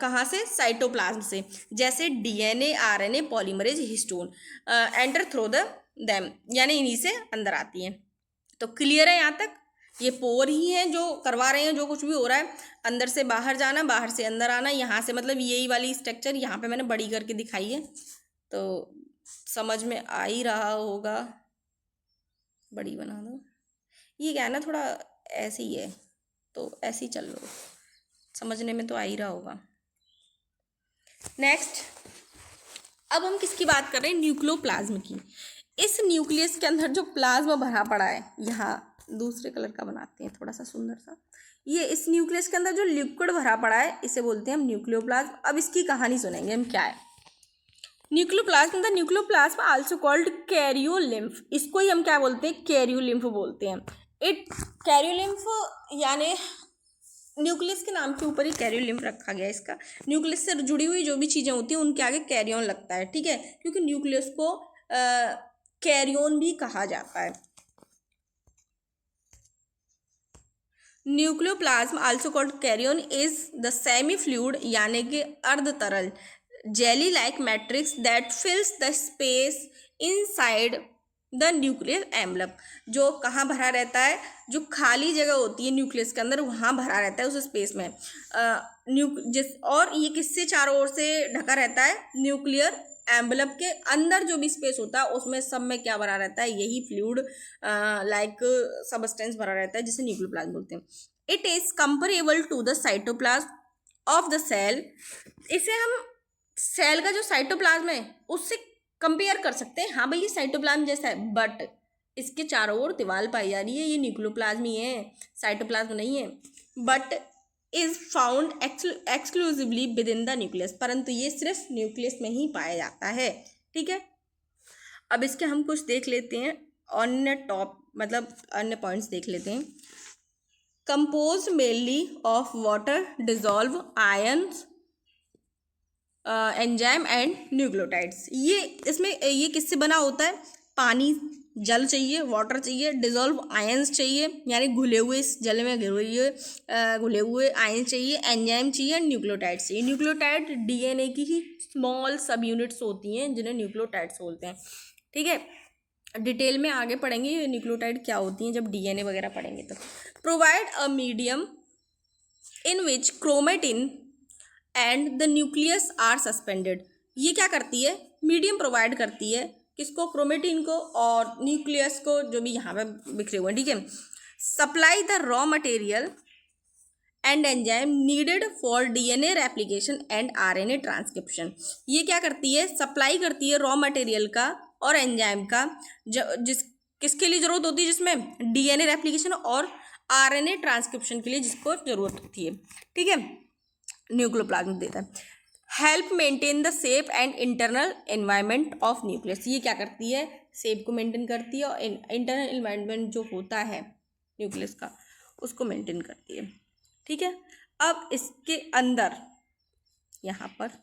S1: कहाँ से, साइटोप्लाज्म से, जैसे DNA, RNA, polymerase, histone enter through the them, यानी इन्हीं से अंदर आती हैं। तो क्लियर है यहाँ तक, ये पोर ही हैं जो करवा रहे हैं जो कुछ भी हो रहा है, अंदर से बाहर जाना, बाहर से अंदर आना, यहाँ से मतलब यही वाली स्ट्रक्चर यहाँ पे मैंने बड़ी करके दिखाई है, तो समझ में आ ही रहा होगा, बड़ी बना दो, ये क्या है ना थोड़ा ऐसे ही है, तो ऐसे ही चल लो, समझने में तो आ ही रहा होगा। नेक्स्ट, अब हम किसकी बात कर रहे हैं, न्यूक्लियोप्लाज्म की। इस न्यूक्लियस के अंदर जो प्लाज्मा भरा पड़ा है, यहाँ दूसरे कलर का बनाते हैं थोड़ा सा सुंदर सा, ये इस न्यूक्लियस के अंदर जो लिक्विड भरा पड़ा है इसे बोलते हैं हम न्यूक्लियोप्लाज्म। अब इसकी कहानी सुनेंगे हम, क्या है nucleoplasm. The nucleoplasm also called karyolymph, इसको ही हम क्या बोलते हैं, कैरियोलिम्फ बोलते हैं। इट कैरियोलिम्फ यानी न्यूक्लियस के नाम के ऊपर ही कैरियोलिम्फ रखा गया है इसका। न्यूक्लियस से जुड़ी हुई जो भी चीज़ें होती हैं उनके आगे कैरियन लगता है, ठीक है, क्योंकि न्यूक्लियस को कैरियन भी कहा जाता है। Nucleoplasm also called karyon is the semi fluid यानी कि अर्ध तरल jelly like matrix that fills the space inside the nuclear envelope, जो कहाँ भरा रहता है, जो खाली जगह होती है न्यूक्लियस के अंदर वहाँ भरा रहता है उस स्पेस में। और ये किससे चारों ओर से ढका रहता है, न्यूक्लियर एम्बलप के अंदर जो भी स्पेस होता है उसमें सब में क्या भरा रहता है, यही फ्लूइड लाइक सबस्टेंस भरा रहता है, जिसे न्यूक्लियोप्लाज्म बोलते हैं। It is comparable to the cytoplasm of the cell. इसे हम सेल का जो साइटोप्लाज्म है उससे कंपेयर कर सकते हैं। हाँ भाई, ये साइटोप्लाज्म जैसा है, बट इसके चारों ओर दीवार पाई जा रही है, ये न्यूक्लियोप्लाज्म ही है, साइटोप्लाज्म नहीं है। But is found exclusively with in the nucleus, परंतु ये सिर्फ न्यूक्लियस में ही पाया जाता है। ठीक है, अब इसके हम कुछ देख लेते हैं, अन्य पॉइंट्स देख लेते हैं। Compose mainly of water, dissolve ions, enzyme and nucleotides. ये इसमें ये किससे बना होता है? पानी, जल चाहिए, वाटर चाहिए, डिजॉल्व आयंस चाहिए यानी घुले हुए, इस जल में घुले हुए आयंस चाहिए, एंजाइम चाहिए, न्यूक्लियोटाइड्स चाहिए। न्यूक्लियोटाइड डीएनए की ही स्मॉल सब यूनिट्स होती हैं जिन्हें न्यूक्लियोटाइड्स बोलते हैं। ठीक है, डिटेल में आगे पढ़ेंगे ये न्यूक्लियोटाइड क्या होती हैं जब डीएनए वगैरह पढ़ेंगे तो। Provide a medium in which chromatin and the nucleus are suspended. ये क्या करती है? मीडियम प्रोवाइड करती है, किसको? क्रोमेटिन को और न्यूक्लियस को, जो भी यहाँ पे बिखरे हुए हैं। ठीक है, supply the raw material and enzyme needed for DNA replication and RNA transcription. ये क्या करती है? सप्लाई करती है रॉ मटेरियल का और एंजाइम का, किसके लिए जरूरत होती है? जिसमें डीएनए रेप्लिकेशन और आरएनए ट्रांसक्रिप्शन के लिए जिसको जरूरत होती है। ठीक है, न्यूक्लियोप्लाज्म देता है। Help maintain the shape and internal environment of nucleus. ये क्या करती है? शेप को मेंटेन करती है और इंटरनल एनवायरनमेंट जो होता है न्यूक्लियस का उसको मेंटेन करती है। ठीक है, अब इसके अंदर यहाँ पर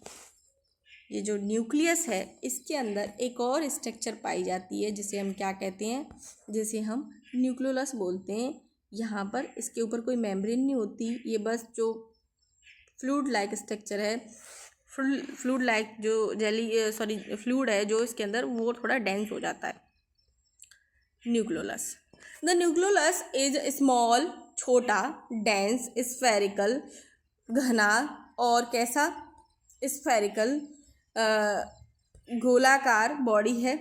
S1: ये जो न्यूक्लियस है इसके अंदर एक और स्ट्रक्चर पाई जाती है जिसे हम क्या कहते हैं? जिसे हम न्यूक्लियोलस बोलते हैं। यहाँ पर इसके ऊपर कोई मेम्ब्रेन नहीं होती, ये बस जो फ्लूइड लाइक स्ट्रक्चर है, फ्लूइड लाइक जो फ्लूइड है जो इसके अंदर, वो थोड़ा डेंस हो जाता है। Nucleolus, the nucleolus is small, छोटा, डेंस, स्फेरिकल, घना और कैसा? स्फेरिकल, गोलाकार बॉडी है।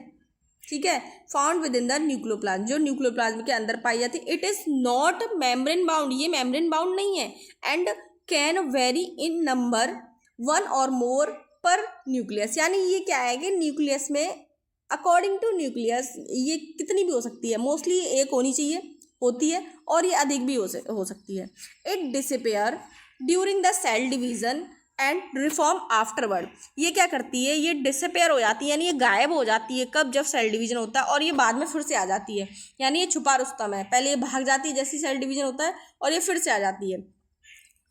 S1: ठीक है, found with in the nucleoplasm, जो न्यूक्लियोप्लाज्म के अंदर पाई जाती है। It is not membrane bound, ये मेम्ब्रेन बाउंड नहीं है। And can very in number, one और मोर पर न्यूक्लियस, यानी ये क्या है कि न्यूक्लियस में अकॉर्डिंग टू न्यूक्लियस ये कितनी भी हो सकती है, मोस्टली एक होनी चाहिए, होती है, और ये अधिक भी हो सकती है। It disappear during the cell division and reform afterward. ये क्या करती है? ये डिसअपियर हो जाती है, यानी ये गायब हो जाती है। कब? जब सेल डिवीजन होता है, और ये बाद में फिर से आ जाती है, यानी ये छुपा रुस्तम है। पहले ये भाग जाती है जैसे सेल डिवीजन होता है और ये फिर से आ जाती है।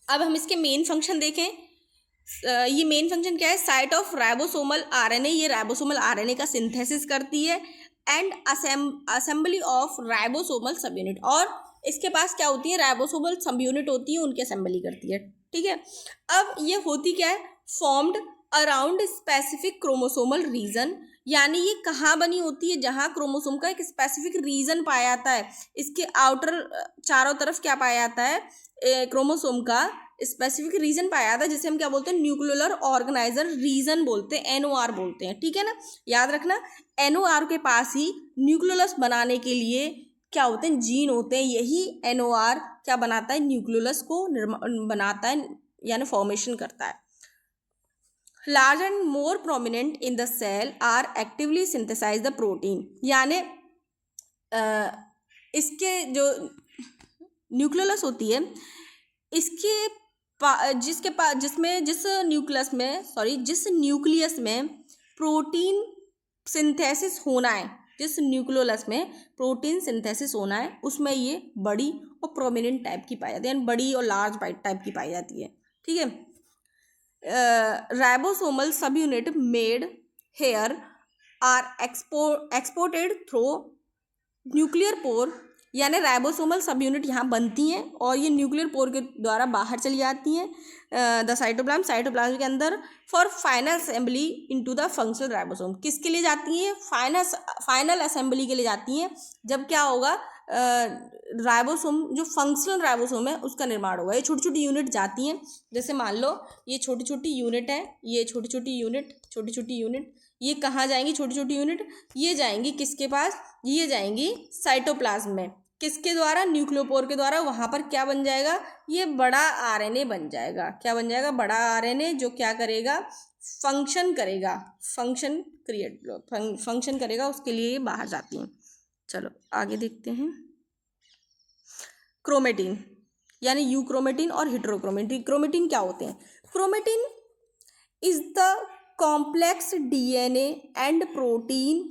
S1: अब हम इसके मेन फंक्शन देखें। ये मेन फंक्शन क्या है? साइट ऑफ राइबोसोमल आरएनए, ये राइबोसोमल आरएनए का सिंथेसिस करती है। एंड असेंबली ऑफ राइबोसोमल सब यूनिट, और इसके पास क्या होती है? राइबोसोमल सब यूनिट होती है, उनकी असेंबली करती है। ठीक है, अब ये होती क्या है? Formed around specific chromosomal region, यानी ये कहाँ बनी होती है? जहाँ क्रोमोसोम का एक स्पेसिफिक रीजन पाया जाता है। इसके आउटर चारों तरफ क्या पाया जाता है? क्रोमोसोम का स्पेसिफिक रीजन पाया जाता है, जिसे हम क्या बोलते हैं? न्यूक्लियोलर ऑर्गेनाइजर रीजन बोलते हैं, एनओआर बोलते हैं। ठीक है ना, याद रखना, एनओआर के पास ही न्यूक्लियोलस बनाने के लिए क्या होते हैं? जीन होते हैं। यही एनओआर क्या बनाता है? न्यूक्लियोलस को बनाता है, यानी फॉर्मेशन करता है। Large and more prominent in the cell are actively synthesize the protein, यानी इसके जो न्यूक्लियोलस होती है इसके जिस न्यूक्लियस में प्रोटीन सिंथेसिस होना है, जिस न्यूक्लियोलस में प्रोटीन सिंथेसिस होना है, उसमें ये बड़ी और प्रोमिनेंट टाइप की पाई जाती है, बड़ी और लार्ज टाइप की पाई जाती है। ठीक है, ribosomal subunit made here are exported through nuclear pore, यानी राइबोसोमल सब यूनिट यहाँ बनती हैं और ये न्यूक्लियर पोर के द्वारा बाहर चली जाती हैं द साइटोप्लाज्म के अंदर for final assembly into the functional ribosome. किसके लिए जाती हैं? फाइनल असेंबली के लिए जाती हैं। जब क्या होगा? राइबोसोम जो फंक्शनल राइबोसोम है उसका निर्माण होगा। ये छोटी छोटी यूनिट जाती हैं, जैसे मान लो ये छोटी छोटी यूनिट है, ये छोटी छोटी यूनिट ये कहाँ जाएंगी छोटी छोटी यूनिट? ये जाएंगी किसके पास? ये जाएंगी साइटोप्लाज्म में। किसके द्वारा? न्यूक्लियोपोर के द्वारा। वहाँ पर क्या बन जाएगा? ये बड़ा आरएनए बन जाएगा। क्या बन जाएगा? बड़ा आरएनए, जो क्या करेगा? फंक्शन करेगा, फंक्शन करेगा, उसके लिए ये बाहर जाती हैं। चलो आगे देखते हैं। क्रोमेटिन यानी यूक्रोमेटिन और हेटेरोक्रोमेटिन। क्रोमेटिन क्या होते हैं? Chromatin is the complex DNA and protein,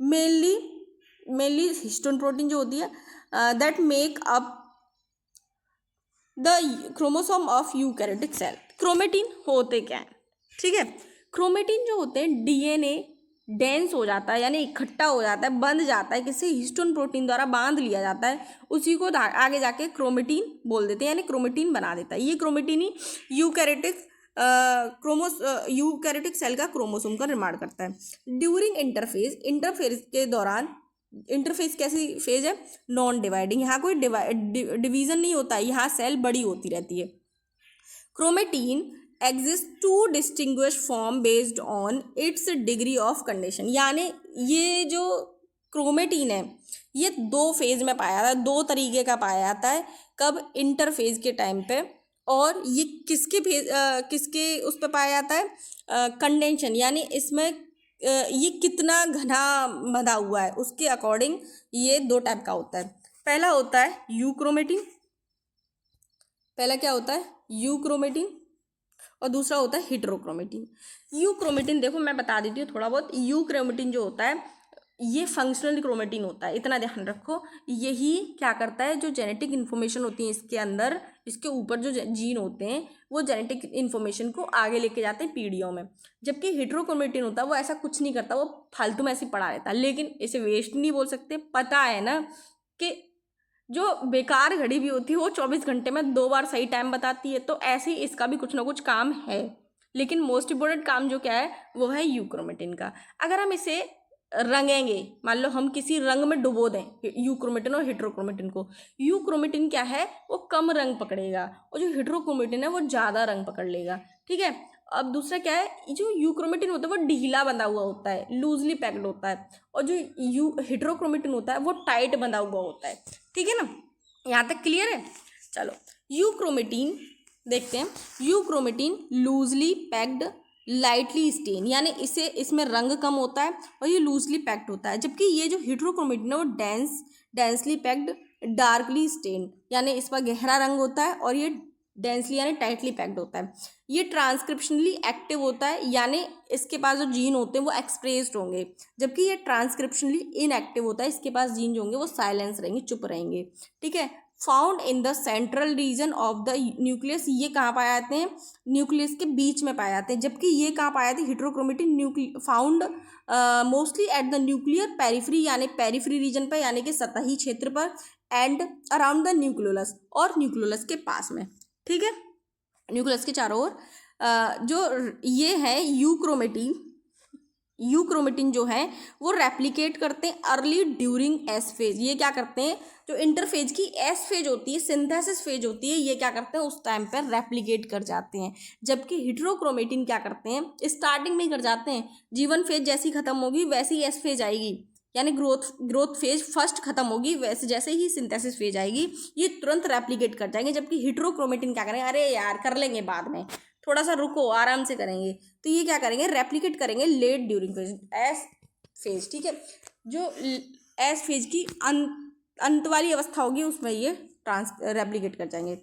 S1: mainly histone protein जो होती है, that make up the chromosome of eukaryotic cell. Chromatin होते क्या है? ठीक है, क्रोमेटिन जो होते हैं डीएनए डेंस हो जाता है, यानी इकट्ठा हो जाता है, बंध जाता है, किसी हिस्टोन प्रोटीन द्वारा बांध लिया जाता है, उसी को आगे जाके क्रोमेटिन बोल देते हैं, यानी क्रोमेटिन बना देता है। ये क्रोमेटिन ही यूकैरियोटिक सेल का क्रोमोसोम का निर्माण करता है। ड्यूरिंग इंटरफेज के दौरान, इंटरफेज कैसी फेज है? Non dividing. यहाँ कोई डिवीजन नहीं होता, यहाँ सेल बड़ी होती रहती है। Chromatin exist two distinguish form based on its degree of condition, यानी ये जो क्रोमेटिन है ये दो फेज में पाया जाता है, दो तरीके का पाया जाता है। कब? इंटरफेज के टाइम पे। और ये किसके उस पर पाया जाता है? कंडेंशन, यानी इसमें ये कितना घना बंधा हुआ है उसके अकॉर्डिंग ये दो टाइप का होता है। पहला होता है यूक्रोमेटिन, पहला क्या होता है? यूक्रोमेटिन, और दूसरा होता है हेटेरोक्रोमेटिन। यूक्रोमेटिन देखो मैं बता देती हूँ थोड़ा बहुत। यूक्रोमेटिन जो होता है ये फंक्शनल क्रोमेटिन होता है, इतना ध्यान रखो। यही क्या करता है? जो जेनेटिक इन्फॉर्मेशन होती है इसके अंदर, इसके ऊपर जो जीन होते हैं वो जेनेटिक इन्फॉर्मेशन को आगे लेके जाते हैं पीढ़ियों में। जबकि हेटेरोक्रोमेटिन होता है वो ऐसा कुछ नहीं करता, वो फालतू में ऐसे पड़ा रहता है। लेकिन इसे वेस्ट नहीं बोल सकते, पता है ना कि जो बेकार घड़ी भी होती है वो 24 घंटे में 2 बार सही टाइम बताती है, तो ऐसे ही इसका भी कुछ ना कुछ काम है। लेकिन मोस्ट इम्पोर्टेंट काम जो क्या है वो है यूक्रोमेटिन का। अगर हम इसे रंगेंगे, मान लो हम किसी रंग में डुबो दें यूक्रोमेटिन और हेटेरोक्रोमेटिन को, यूक्रोमेटिन क्या है? वो कम रंग पकड़ेगा, और जो हेटेरोक्रोमेटिन है वो ज़्यादा रंग पकड़ लेगा। ठीक है, अब दूसरा क्या है? जो यूक्रोमेटिन होता है वो ढीला बंधा हुआ होता है, लूजली पैक्ड होता है, और जो हेटेरोक्रोमेटिन होता है वो टाइट बंधा हुआ होता है। ठीक है ना, यहाँ तक क्लियर है? चलो यूक्रोमेटिन देखते हैं। Euchromatin loosely packed lightly stain, यानी इसमें रंग कम होता है और ये लूजली पैक्ड होता है। जबकि ये जो हेटेरोक्रोमेटिन है वो डेंसली पैक्ड डार्कली स्टेन, यानी इस पर गहरा रंग होता है, और ये डेंसली यानी टाइटली पैक्ड होता है। ये ट्रांसक्रिप्शनली एक्टिव होता है, यानी इसके पास जो जीन होते हैं वो एक्सप्रेस्ड होंगे। जबकि ये ट्रांसक्रिप्शनली इनएक्टिव होता है, इसके पास जीन जो होंगे वो साइलेंस रहेंगे, चुप रहेंगे। ठीक है, found in the central region of the nucleus. ये कहाँ पाए जाते हैं? न्यूक्लियस के बीच में पाए जाते हैं। जबकि ये कहाँ पाए जाते हैं? Heterochromatin found mostly at the nuclear periphery, यानी पेरिफेरी रीजन पर, यानी कि सतही क्षेत्र पर, एंड अराउंड द न्यूक्लियोलस, और न्यूक्लियोलस के पास में। ठीक है, न्यूक्लियस के चारों ओर जो ये है यूक्रोमेटिन जो है वो रेप्लिकेट करते हैं अर्ली ड्यूरिंग एस फेज। ये क्या करते हैं? जो इंटरफेज की एस फेज होती है, सिंथेसिस फेज होती है, ये क्या करते हैं? उस टाइम पर रेप्लिकेट कर जाते हैं। जबकि हेटेरोक्रोमेटिन क्या करते हैं? स्टार्टिंग में ही कर जाते हैं, जीवन फेज जैसी खत्म होगी वैसी एस फेज आएगी, यानी ग्रोथ फेज फर्स्ट खत्म होगी, वैसे जैसे ही सिंथेसिस फेज आएगी ये तुरंत रेप्लिकेट कर जाएंगे। जबकि हेटेरोक्रोमेटिन क्या करेंगे? अरे यार कर लेंगे बाद में, थोड़ा सा रुको, आराम से करेंगे। तो ये क्या करेंगे? रेप्लिकेट करेंगे late during phase, S phase. ठीक है, जो एस फेज की अंत वाली अवस्था होगी उसमें ये रेप्लिकेट कर जाएंगे।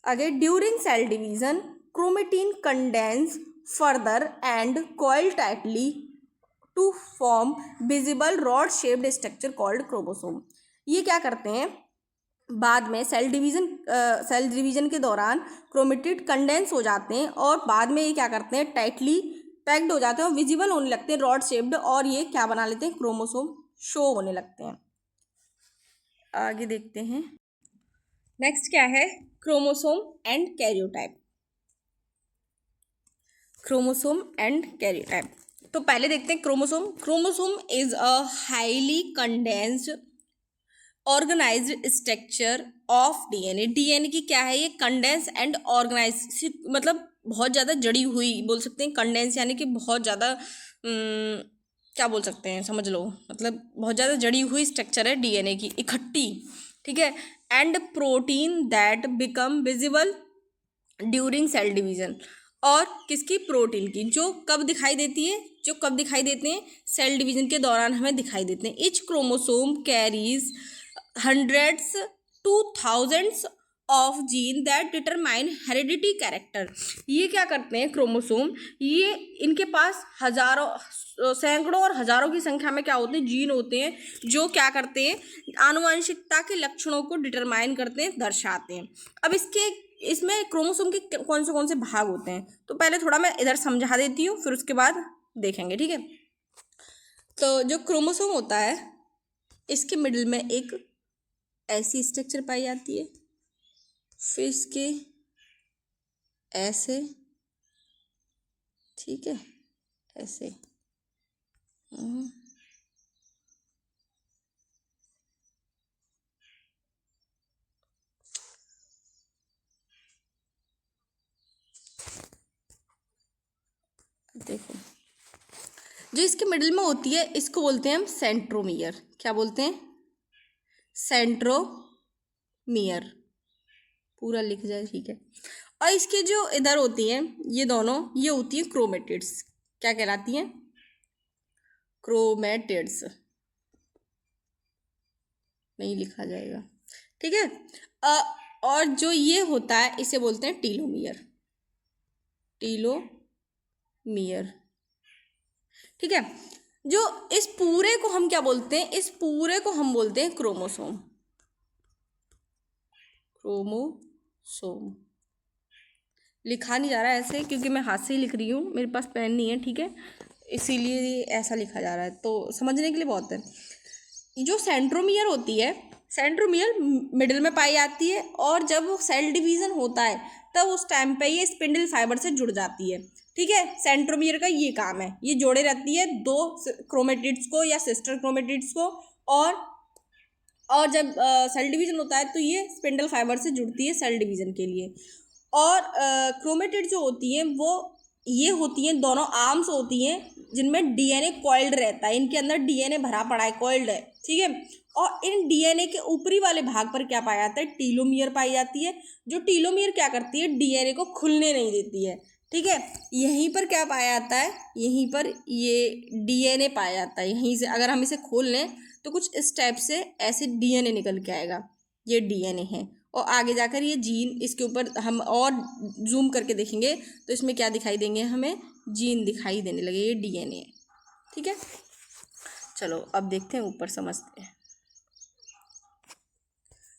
S1: आगे during cell division chromatin condense further and coil tightly to form visible rod shaped structure called chromosome. ये क्या करते हैं? बाद में सेल डिवीजन के दौरान क्रोमेटिड कंडेंस हो जाते हैं, और बाद में ये क्या करते हैं? टाइटली पैक्ड हो जाते हैं और विजिबल होने लगते हैं, रॉड शेप्ड, और ये क्या बना लेते हैं? क्रोमोसोम शो होने लगते हैं। आगे देखते हैं, नेक्स्ट क्या है? Chromosome and karyotype. Chromosome and karyotype, तो पहले देखते हैं chromosome. Chromosome is a highly condensed organized structure of DNA. DNA की क्या है? ये कंडेंस एंड ऑर्गेनाइज, मतलब बहुत ज़्यादा जड़ी हुई बोल सकते हैं। कंडेंस यानी कि बहुत ज़्यादा क्या बोल सकते हैं, समझ लो, मतलब बहुत ज़्यादा जड़ी हुई स्ट्रक्चर है डीएनए की, इकट्ठी, ठीक है। And protein that become visible during cell division, और किसकी, प्रोटीन की, जो कब दिखाई देती है, जो कब दिखाई देते हैं, सेल डिवीजन के दौरान हमें दिखाई देते हैं। Each chromosome carries hundreds two thousands of gene that determine heredity character. ये क्या करते हैं क्रोमोसोम, ये इनके पास हजारों, सैकड़ों और हजारों की संख्या में क्या होते हैं, जीन होते हैं, जो क्या करते हैं, आनुवंशिकता के लक्षणों को डिटरमाइन करते हैं, दर्शाते हैं। अब इसमें क्रोमोसोम के कौन से भाग होते हैं, तो पहले थोड़ा मैं इधर समझा देती हूँ, फिर उसके बाद देखेंगे, ठीक है। तो जो क्रोमोसोम होता है, इसके मिडिल में एक ऐसी स्ट्रक्चर पाई जाती है, फिर इसके ऐसे, ठीक है, ऐसे, देखो, जो इसके मिडिल में होती है इसको बोलते हैं हम सेंट्रोमियर। क्या बोलते हैं, सेंट्रोमियर, पूरा लिख जाए, ठीक है। और इसके जो इधर होती हैं ये दोनों, ये होती हैं क्रोमेटिड्स। क्या कहलाती हैं, क्रोमेटिड्स, नहीं लिखा जाएगा, ठीक है। और जो ये होता है इसे बोलते हैं टीलोमियर, टीलोमियर, ठीक है। जो इस पूरे को हम क्या बोलते हैं, इस पूरे को हम बोलते हैं क्रोमोसोम, क्रोमोसोम। लिखा नहीं जा रहा है ऐसे, क्योंकि मैं हाथ से ही लिख रही हूँ, मेरे पास पेन नहीं है, ठीक है, इसीलिए ऐसा लिखा जा रहा है, तो समझने के लिए बहुत है। जो सेंट्रोमियर होती है, सेंट्रोमियर मिडिल में पाई जाती है, और जब सेल डिवीजन होता है तब उस टाइम पे ये स्पिंडल फाइबर से जुड़ जाती है, ठीक है। सेंट्रोमियर का ये काम है, ये जोड़े रहती है दो क्रोमेटिड्स को या सिस्टर क्रोमेटिड्स को, और जब सेल डिवीजन होता है तो ये स्पिंडल फाइबर से जुड़ती है सेल डिवीजन के लिए। और क्रोमेटिड जो होती हैं वो ये होती हैं, दोनों आर्म्स होती हैं जिनमें डीएनए कॉइल्ड रहता है, इनके अंदर डीएनए भरा पड़ा है, कॉइल्ड है, ठीक है। और इन डीएनए के ऊपरी वाले भाग पर क्या पाया जाता है, टीलोमियर पाई जाती है। जो टीलोमियर क्या करती है, डीएनए को खुलने नहीं देती है, ठीक है। यहीं पर क्या पाया जाता है, यहीं पर ये डीएनए पाया जाता है, यहीं से अगर हम इसे खोल लें तो कुछ इस टाइप से ऐसे डीएनए निकल के आएगा, ये डीएनए है। और आगे जाकर ये जीन, इसके ऊपर हम और जूम करके देखेंगे तो इसमें क्या दिखाई देंगे, हमें जीन दिखाई देने लगे, ये डीएनए है, ठीक है। चलो अब देखते हैं, ऊपर समझते हैं।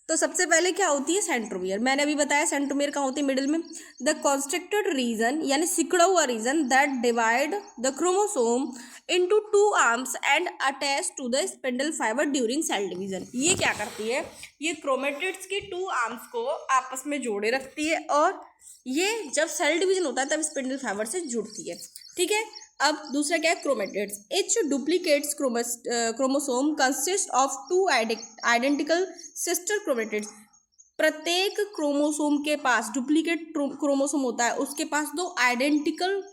S1: तो सबसे पहले क्या होती है सेंट्रोमियर, मैंने अभी बताया सेंट्रोमियर कहाँ होती है, मिडिल में। द कॉन्स्ट्रिक्टेड रीजन, यानी सिकुड़ा हुआ region that divide the chromosome into two arms and attach to the spindle fibre during cell division. ये क्या करती है, ये क्रोमेटिड्स की टू आर्म्स को आपस में जोड़े रखती है, और ये जब सेल डिवीजन होता है तब स्पिंडल फाइबर से जुड़ती है, ठीक है। अब दूसरा क्या है, chromatids. Etch duplicates chromosome consist of two identical sister chromatids. प्रत्येक क्रोमोसोम के पास, डुप्लीकेट क्रोमोसोम होता है उसके पास दो आइडेंटिकल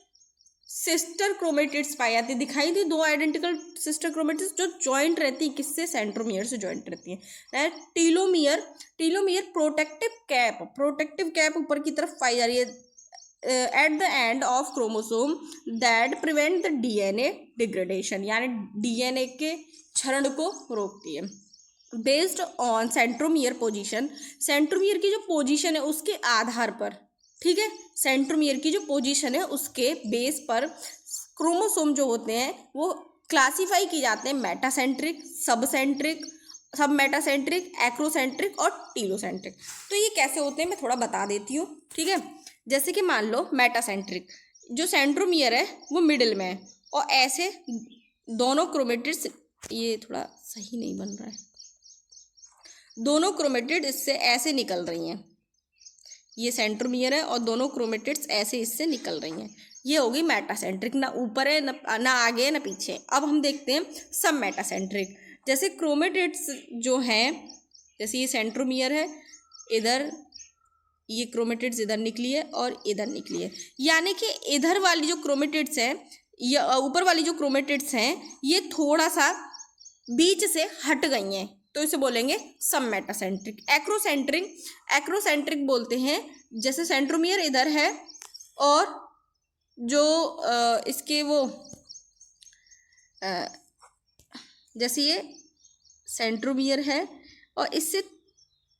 S1: सिस्टर क्रोमेटिड्स पाई जाती है, दिखाई दी दो आइडेंटिकल सिस्टर क्रोमेटिड्स जो जॉइंट रहती है, किससे, सेंट्रोमियर से जॉइंट रहती है। टीलोमियर, टीलोमियर प्रोटेक्टिव कैप ऊपर की तरफ पाई जा रही है at the end of chromosome that prevent the DNA degradation, यानी डीएनए के क्षरण को रोकती है। Based on centromere position, centromere की जो पोजीशन है उसके आधार पर, ठीक है, सेंट्रोमियर की जो पोजीशन है उसके बेस पर क्रोमोसोम जो होते हैं वो क्लासीफाई किए जाते हैं, मेटासेंट्रिक, सब मेटासेंट्रिक, एक्रोसेंट्रिक और टीलोसेंट्रिक। तो ये कैसे होते हैं मैं थोड़ा बता देती हूँ, ठीक है। जैसे कि मान लो मेटासेंट्रिक, जो सेंट्रोमियर है वो मिडिल में है, और ऐसे दोनों क्रोमेटिड्स, ये थोड़ा सही नहीं बन रहा है, दोनों क्रोमेटिड इससे ऐसे निकल रही हैं, ये सेंट्रोमियर है और दोनों क्रोमेटिड्स ऐसे इससे निकल रही हैं, ये होगी मेटासेंट्रिक, ना ऊपर है ना आगे है ना पीछे। अब हम देखते हैं सब मेटासेंट्रिक। जैसे क्रोमेटिड्स जो हैं, जैसे ये सेंट्रोमियर है, इधर ये क्रोमेटिड्स इधर निकली है और इधर निकली है, यानी कि इधर वाली जो क्रोमेटिड्स है ये ऊपर वाली जो क्रोमेटिड्स हैं ये थोड़ा सा बीच से हट गई हैं, तो इसे बोलेंगे सब मेटासेंट्रिक। एक्रोसेंट्रिक बोलते हैं जैसे सेंट्रोमियर इधर है और जो इसके वो जैसे ये सेंट्रोमियर है और इससे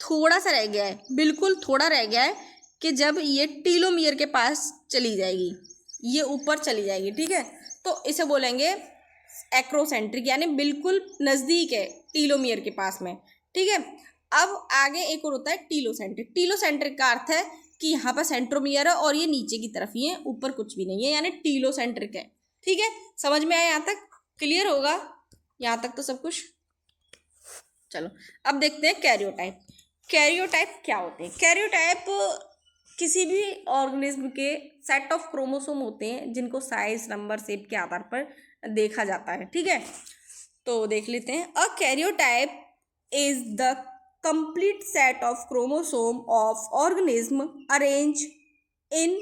S1: थोड़ा सा रह गया है, बिल्कुल थोड़ा रह गया है कि जब ये टीलोमियर के पास चली जाएगी, ये ऊपर चली जाएगी, ठीक है, तो इसे बोलेंगे एक्रोसेंट्रिक, यानी बिल्कुल नज़दीक है टीलोमियर के पास में, ठीक है। अब आगे एक और होता है टीलोसेंट्रिक। टीलोसेंट्रिक का अर्थ है कि यहाँ पर सेंट्रोमियर है और ये नीचे की तरफ ही है, ऊपर कुछ भी नहीं है, यानी टीलोसेंट्रिक है, ठीक है। समझ में आया? यहाँ तक क्लियर होगा? यहाँ तक तो सब कुछ। चलो अब देखते हैं कैरियोटाइप। कैरियोटाइप क्या होते हैं? कैरियोटाइप किसी भी ऑर्गेनिज्म के सेट ऑफ क्रोमोसोम होते हैं जिनको साइज, नंबर, शेप के आधार पर देखा जाता है, ठीक है। तो देख लेते हैं। A karyotype is the complete set of chromosome of organism arrange in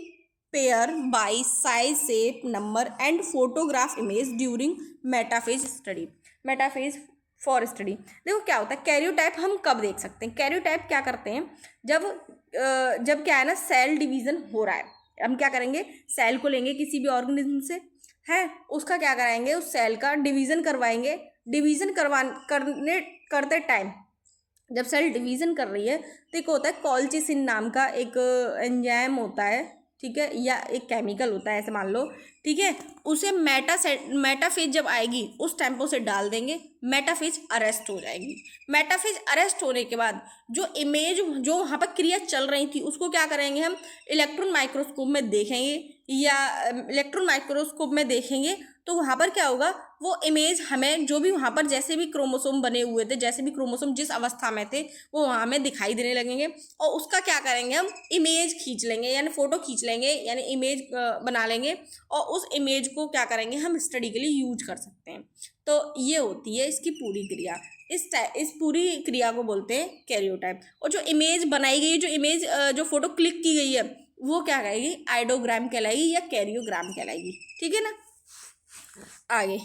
S1: pair by size, shape, number and photograph image during metaphase study. Metaphase for study. देखो क्या होता है कैरियोटाइप, हम कब देख सकते हैं? कैरियोटाइप क्या करते हैं, जब क्या है ना, सेल डिवीज़न हो रहा है, हम क्या करेंगे, सेल को लेंगे किसी भी ऑर्गेनिज्म से, है, उसका क्या कराएंगे, उस सेल का डिवीज़न करवाएंगे। डिवीज़न करते टाइम जब सेल डिवीज़न कर रही है तो एक होता है कॉलचिसिन नाम का एक एंजाइम होता है, ठीक है, या एक केमिकल होता है, ऐसे मान लो, ठीक है। उसे मेटाफेज जब आएगी उस टाइम पे उसे डाल देंगे, मेटाफेज अरेस्ट हो जाएगी। मेटाफेज अरेस्ट होने के बाद जो इमेज, जो वहाँ पर क्रिया चल रही थी, उसको क्या करेंगे, हम इलेक्ट्रॉन माइक्रोस्कोप में देखेंगे, या इलेक्ट्रॉन माइक्रोस्कोप में देखेंगे तो वहाँ पर क्या होगा, वो इमेज हमें जो भी वहाँ पर जैसे भी क्रोमोसोम बने हुए थे, जैसे भी क्रोमोसोम जिस अवस्था में थे, वो वहाँ हमें दिखाई देने लगेंगे और उसका क्या करेंगे, हम इमेज खींच लेंगे, यानी फ़ोटो खींच लेंगे, यानी इमेज बना लेंगे और उस इमेज को क्या करेंगे, हम स्टडी के लिए यूज कर सकते हैं। तो ये होती है इसकी पूरी क्रिया। इस पूरी क्रिया को बोलते हैं कैरियोटाइप। और जो इमेज बनाई गई है, जो इमेज जो फोटो क्लिक की गई है, वो क्या कहेगी, आइडोग्राम कहलाएगी या कैरियोग्राम कहलाएगी, ठीक है ना। आगे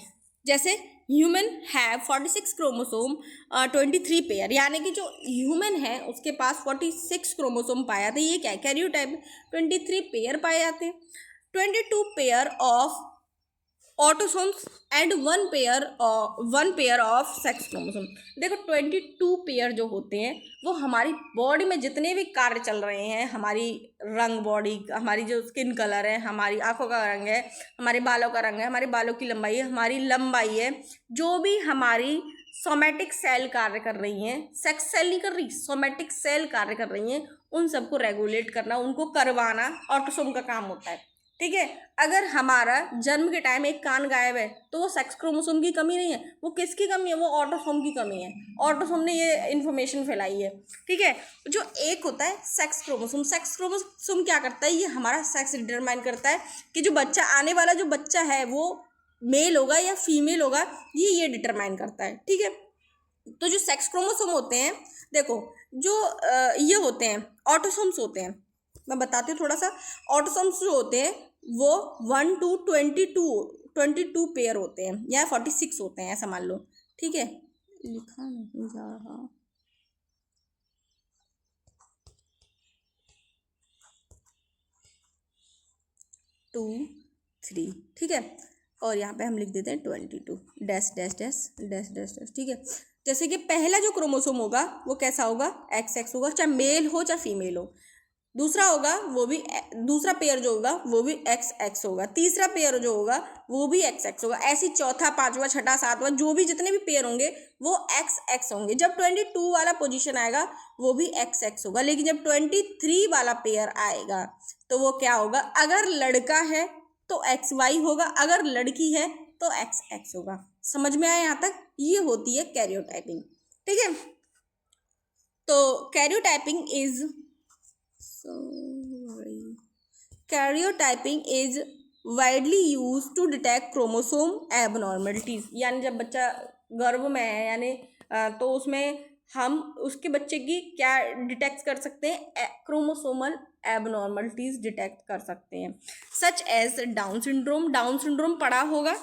S1: जैसे ह्यूमन है 46 क्रोमोसोम 23 पेयर, यानी कि जो ह्यूमन है उसके पास 46 क्रोमोसोम पाया था, ये क्या है, कैरियोटाइप। 23 पेयर पाए जाते हैं, 22 pair of autosomes and one pair of sex chromosome. देखो 22 पेयर जो होते हैं वो हमारी बॉडी में जितने भी कार्य चल रहे हैं, हमारी रंग, बॉडी, हमारी जो स्किन कलर है, हमारी आंखों का रंग है, हमारे बालों का रंग है, हमारे बालों की लंबाई है, हमारी लंबाई है, जो भी हमारी सोमेटिक सेल कार्य कर रही हैं, सेक्स सेल नहीं कर रही, सोमेटिक सेल कार्य कर रही हैं, उन सबको रेगुलेट करना, उनको करवाना ऑटोसोम का काम होता है, ठीक है। अगर हमारा जन्म के टाइम एक कान गायब है तो वो सेक्स क्रोमोसोम की कमी नहीं है, वो किसकी कमी है, वो ऑटोसोम की कमी है, ऑटोसोम ने ये इन्फॉर्मेशन फैलाई है, ठीक है। जो एक होता है सेक्स क्रोमोसोम, सेक्स क्रोमोसोम क्या करता है, ये हमारा सेक्स डिटरमाइन करता है कि जो बच्चा, आने वाला जो बच्चा है वो मेल होगा या फीमेल होगा, ये डिटरमाइन करता है, ठीक है। तो जो सेक्स क्रोमोसोम होते हैं, देखो जो ये होते हैं ऑटोसोम्स होते हैं, मैं बताती हूँ थोड़ा सा। ऑटोसोम्स जो होते हैं वो 1 to 22 पेयर होते हैं या 46 होते हैं, ऐसा मान लो, ठीक है। लिखा नहीं जा रहा, 2 3, ठीक है। और यहाँ पे हम लिख देते हैं 22 dash dash dash dash dash dash, ठीक है। जैसे कि पहला जो क्रोमोसोम होगा वो कैसा होगा, XX होगा, चाहे मेल हो चाहे फीमेल हो। दूसरा होगा वो भी, दूसरा पेयर जो होगा वो भी XX होगा। तीसरा पेयर जो होगा वो भी XX होगा। ऐसी चौथा, पांचवा, छठा, सातवां, जो भी जितने भी पेयर होंगे वो XX होंगे। जब 22 वाला पोजीशन आएगा वो भी XX होगा, लेकिन जब 23 वाला पेयर आएगा तो वो क्या होगा, अगर लड़का है तो XY होगा, अगर लड़की है तो XX होगा। समझ में आया यहाँ तक? ये होती है कैरियोटाइपिंग, ठीक है। तो karyotyping is Karyotyping is widely used to detect chromosome abnormalities, यानी जब बच्चा गर्भ में है, यानी तो उसमें हम उसके बच्चे की क्या डिटेक्ट कर सकते हैं, क्रोमोसोमल एबनॉर्मलिटीज डिटेक्ट कर सकते हैं, such as Down syndrome. Down syndrome पढ़ा होगा,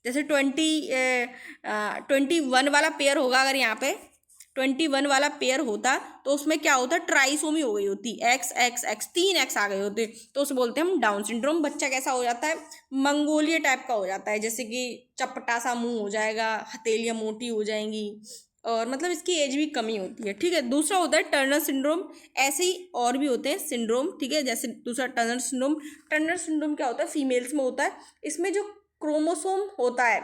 S1: जैसे 21 वाला पेयर होगा, अगर यहाँ पे 21 वाला पेयर होता तो उसमें क्या होता, ट्राइसोमी हो गई होती, एक्स एक्स एक्स 3x आ गए होते, तो उसे बोलते हैं हम डाउन सिंड्रोम। बच्चा कैसा हो जाता है, मंगोलिया टाइप का हो जाता है, जैसे कि चपटा सा मुंह हो जाएगा, हथेलियाँ मोटी हो जाएंगी, और मतलब इसकी एज भी कमी होती है, ठीक है। दूसरा होता है टर्नर सिंड्रोम। ऐसे ही और भी होते हैं सिंड्रोम, ठीक है, जैसे दूसरा टर्नर सिंड्रोम। टर्नर सिंड्रोम क्या होता है, फीमेल्स में होता है। इसमें जो क्रोमोसोम होता है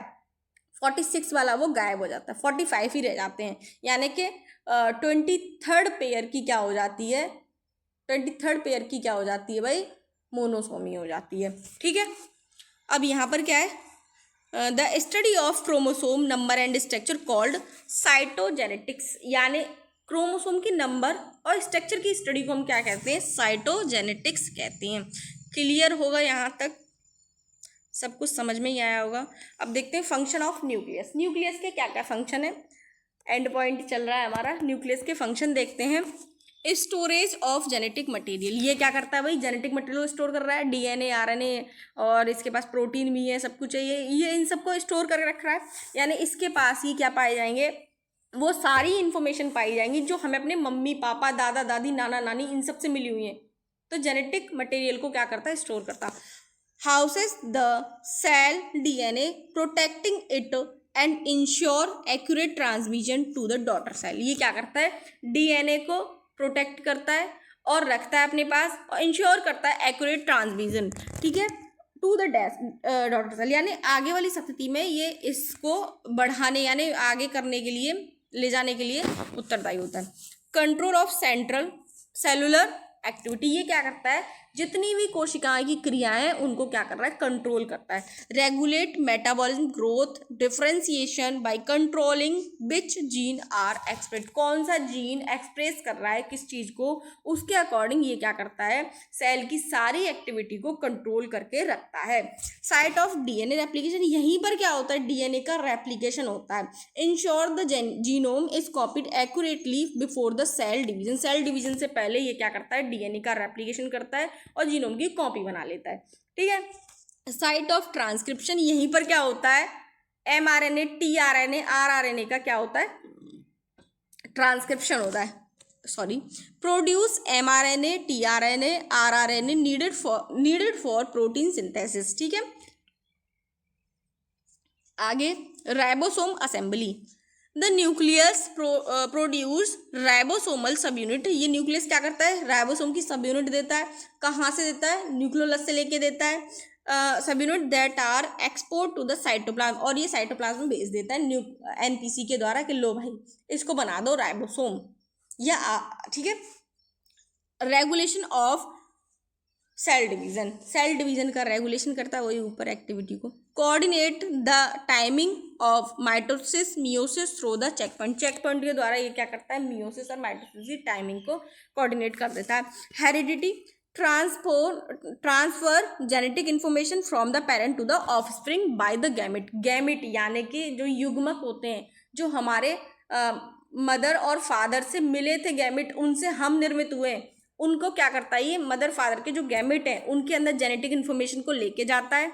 S1: 46 वाला वो गायब हो जाता है, 45 ही रह जाते हैं, यानी कि 23rd पेयर की क्या हो जाती है, 23rd पेयर की क्या हो जाती है भाई, मोनोसोमी हो जाती है, ठीक है। अब यहाँ पर क्या है, the study of chromosome number and structure called cytogenetics, यानी क्रोमोसोम के नंबर और स्ट्रक्चर की स्टडी को हम क्या कहते हैं, साइटोजेनेटिक्स कहते हैं। क्लियर होगा, यहाँ तक सब कुछ समझ में ही आया होगा। अब देखते हैं फंक्शन ऑफ न्यूक्लियस। न्यूक्लियस के क्या क्या फंक्शन है, एंड पॉइंट चल रहा है हमारा, न्यूक्लियस के फंक्शन देखते हैं। स्टोरेज ऑफ जेनेटिक मटेरियल, ये क्या करता है भाई, जेनेटिक मटेरियल स्टोर कर रहा है, डीएनए आरएनए, और इसके पास प्रोटीन भी है, सब कुछ है, ये इन सबको स्टोर करके रख रहा है, यानी इसके पास ही क्या पाए जाएंगे, वो सारी इन्फॉर्मेशन पाई जाएंगी जो हमें अपने मम्मी पापा दादा दादी नाना नानी इन सब से मिली हुई हैं। तो जेनेटिक मटेरियल को क्या करता है, स्टोर करता है। Houses the cell DNA protecting it and ensure accurate transmission to the daughter cell, ये क्या करता है, डीएनए को प्रोटेक्ट करता है और रखता है अपने पास, और इंश्योर करता है एक्यूरेट ट्रांसमिशन, ठीक है, टू द डॉटर सेल, यानी आगे वाली संतति में ये इसको बढ़ाने यानी आगे करने के लिए, ले जाने के लिए उत्तरदायी होता है। Control of central cellular activity, ये क्या करता है, जितनी भी कोशिकाएं की क्रियाएं हैं उनको क्या कर रहा है, कंट्रोल करता है। Regulate metabolism growth differentiation by controlling which gene are express, कौन सा जीन एक्सप्रेस कर रहा है किस चीज को, उसके अकॉर्डिंग ये क्या करता है, सेल की सारी एक्टिविटी को कंट्रोल करके रखता है। साइट ऑफ डीएनए रेप्लिकेशन, यहीं पर क्या होता है, डीएनए का रेप्लिकेशन होता है। Ensure the genome is copied accurately before the cell division, cell division से पहले ये क्या करता है, डीएनए का रेप्लिकेशन करता है और जीनोम की कॉपी बना लेता है, ठीक है। साइट ऑफ ट्रांसक्रिप्शन, यहीं पर क्या होता है, एमआरएनए टीआरएनए आरआरएनए का क्या होता है, ट्रांसक्रिप्शन होता है, sorry, produce mRNA tRNA rRNA needed for protein synthesis, ठीक है। आगे ribosome assembly, the nucleus produce ribosomal सब यूनिट, ये न्यूक्लियस क्या करता है, राइबोसोम की सब यूनिट देता है, कहाँ से देता है, न्यूक्लियोलस से लेके देता है, subunit that are export to the cytoplasm, और ये साइटोप्लाज्म में भेज देता है एनपीसी के द्वारा कि लो भाई इसको बना दो राइबोसोम, या ठीक है। Regulation of cell division, cell division का रेगुलेशन करता है वही ऊपर एक्टिविटी को। Coordinate the timing of mitosis meiosis through the check point, check point के द्वारा ये क्या करता है, मियोसिस और माइटोसिस की टाइमिंग को कोऑर्डिनेट कर देता है। Heredity transfer genetic information from the parent to the offspring by the gamete, gamete यानी कि जो युग्मक होते हैं, जो हमारे मदर और फादर से मिले थे गैमेट, उनसे हम निर्मित हुए, उनको क्या करता है, ये मदर फादर के जो गैमेट हैं उनके अंदर जेनेटिक इन्फॉर्मेशन को लेके जाता है,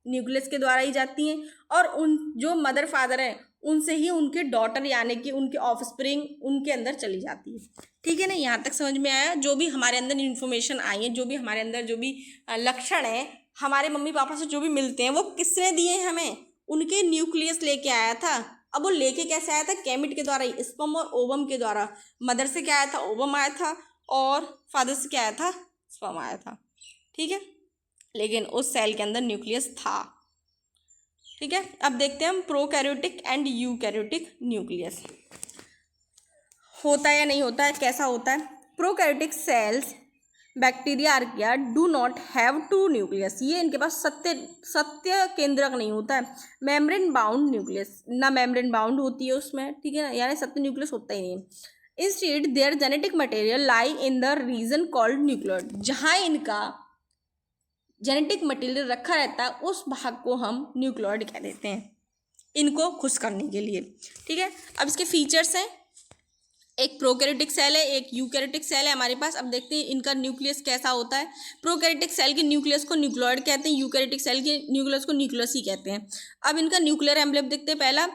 S1: न्यूक्लियस के द्वारा ही जाती हैं, और उन जो मदर फादर हैं उनसे ही उनके डॉटर यानी कि उनके ऑफस्प्रिंग उनके अंदर चली जाती है, ठीक है ना। यहाँ तक समझ में आया, जो भी हमारे अंदर इन्फॉर्मेशन आई है, जो भी हमारे अंदर जो भी लक्षण है हमारे मम्मी पापा से जो भी मिलते हैं, वो किसने दिए हैं हमें, उनके न्यूक्लियस लेके आया था। अब वो लेके कैसे आया था, गैमेट के द्वारा ही, स्पर्म और ओवम के द्वारा। मदर से क्या आया था, ओवम आया था, और फादर से क्या आया था, स्पर्म आया था, ठीक है, लेकिन उस सेल के अंदर न्यूक्लियस था, ठीक है। अब देखते हैं हम प्रोकैरियोटिक एंड यूकैरियोटिक न्यूक्लियस होता है या नहीं होता है, कैसा होता है। Prokaryotic cells bacteria archaea do not have to nucleus, ये इनके पास सत्य केंद्रक नहीं होता है। मेम्ब्रेन बाउंड न्यूक्लियस, ना मेम्ब्रेन बाउंड होती है उसमें, ठीक है ना, यानी सत्य न्यूक्लियस होता ही नहीं है। Instead, their genetic material lie in the region called nucleus, जहाँ इनका जेनेटिक मटेरियल रखा रहता है उस भाग को हम न्यूक्लियोइड कह देते हैं, इनको खुश करने के लिए, ठीक है। अब इसके फीचर्स हैं, एक प्रोकैरियोटिक सेल है, एक यूकैरियोटिक सेल है हमारे पास। अब देखते हैं इनका न्यूक्लियस कैसा होता है। प्रोकैरियोटिक सेल के न्यूक्लियस को न्यूक्लियोइड कहते हैं, यूकैरियोटिक सेल के न्यूक्लियस को न्यूक्लियस ही कहते हैं। अब इनका न्यूक्लियर एम्बलम देखते हैं। पहला,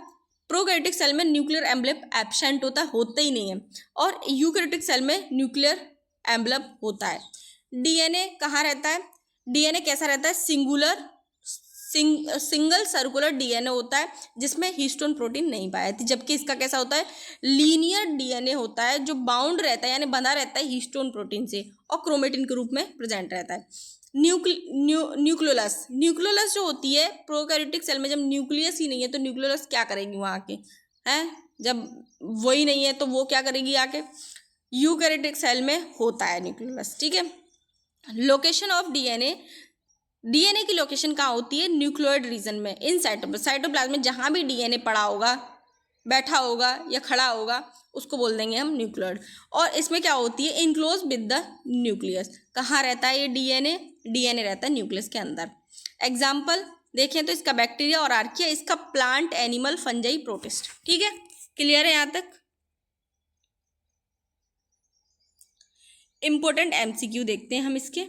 S1: प्रोकैरियोटिक सेल में न्यूक्लियर एम्बलम एब्सेंट होता है, होता ही नहीं है, और यूकैरियोटिक सेल में न्यूक्लियर एम्बलम होता है। डीएनए कहाँ रहता है? डीएनए कैसा रहता है? सिंगल सर्कुलर डीएनए होता है जिसमें हिस्टोन प्रोटीन नहीं पाया जाती, जबकि इसका कैसा होता है? लीनियर डीएनए होता है जो बाउंड रहता है, यानी बंधा रहता है हिस्टोन प्रोटीन से और क्रोमेटिन के रूप में प्रेजेंट रहता है। न्यूक्लियोलस जो होती है प्रोकैरियोटिक सेल में, जब न्यूक्लियस ही नहीं है तो न्यूक्लियोलस क्या करेगी वहाँ आके? हैं, जब वही नहीं है तो वो क्या करेगी आके? यूकैरियोटिक सेल में होता है न्यूक्लियोलस, ठीक है। लोकेशन ऑफ डीएनए, डीएनए की लोकेशन कहाँ होती है? न्यूक्लियोइड रीजन में, इन साइटोप्लाज्म में जहाँ भी डीएनए पड़ा होगा, बैठा होगा या खड़ा होगा, उसको बोल देंगे हम न्यूक्लियोइड। और इसमें क्या होती है? Enclose with the nucleus. कहाँ रहता है ये डीएनए? डीएनए रहता है न्यूक्लियस के अंदर। एग्जाम्पल देखें तो इसका बैक्टीरिया और आर्किया, इसका प्लांट, एनिमल, फंजाई, प्रोटिस्ट, ठीक है। क्लियर है यहाँ तक? इंपॉर्टेंट एमसीक्यू देखते हैं हम इसके।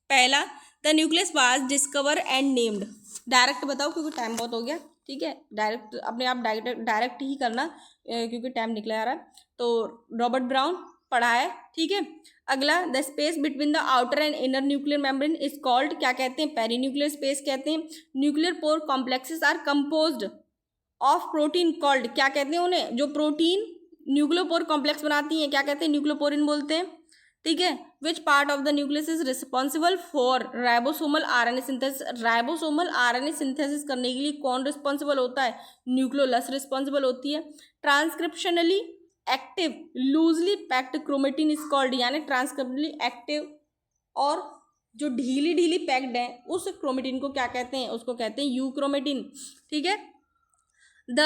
S1: पहला, the nucleus was discover and named. Direct बताओ क्योंकि टाइम बहुत हो गया, ठीक है। डायरेक्ट अपने आप डायरेक्ट ही करना क्योंकि टाइम निकला आ रहा है। तो रॉबर्ट ब्राउन पढ़ा है, ठीक है। अगला, the space between the outer and inner nuclear membrane is called, क्या कहते हैं? पेरीन्यूक्लियर स्पेस कहते हैं। Nuclear pore complexes are composed of protein called, क्या कहते हैं उन्हें? जो प्रोटीन न्यूक्लियोपोर कॉम्प्लेक्स बनाती हैं क्या कहते हैं? न्यूक्लियोपोरिन बोलते हैं, ठीक है। Which part of the nucleus is responsible for ribosomal RNA synthesis? Ribosomal RNA synthesis करने के लिए कौन रिस्पॉन्सिबल होता है? न्यूक्लियोलस रिस्पॉन्सिबल होती है। Transcriptionally active loosely packed chromatin is called, यानी ट्रांसक्रिप्शनली एक्टिव और जो ढीली ढीली पैक्ड है उस क्रोमेटिन को क्या कहते हैं? उसको कहते हैं यूक्रोमेटिन, ठीक है। The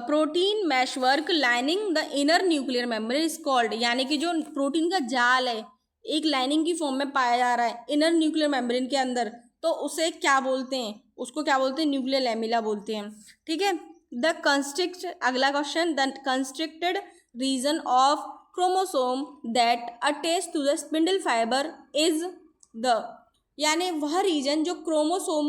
S1: protein meshwork lining the inner nuclear membrane is called, यानी कि जो प्रोटीन का जाल है एक लाइनिंग की फॉर्म में पाया जा रहा है इनर न्यूक्लियर मेम्ब्रेन के अंदर, तो उसे क्या बोलते हैं? उसको क्या बोलते हैं? न्यूक्लियर लैमेला बोलते हैं, ठीक है। द कंस्ट्रिक्ट, अगला question, the constricted region of chromosome that attach to the spindle fibre is the, यानी वह रीजन जो क्रोमोसोम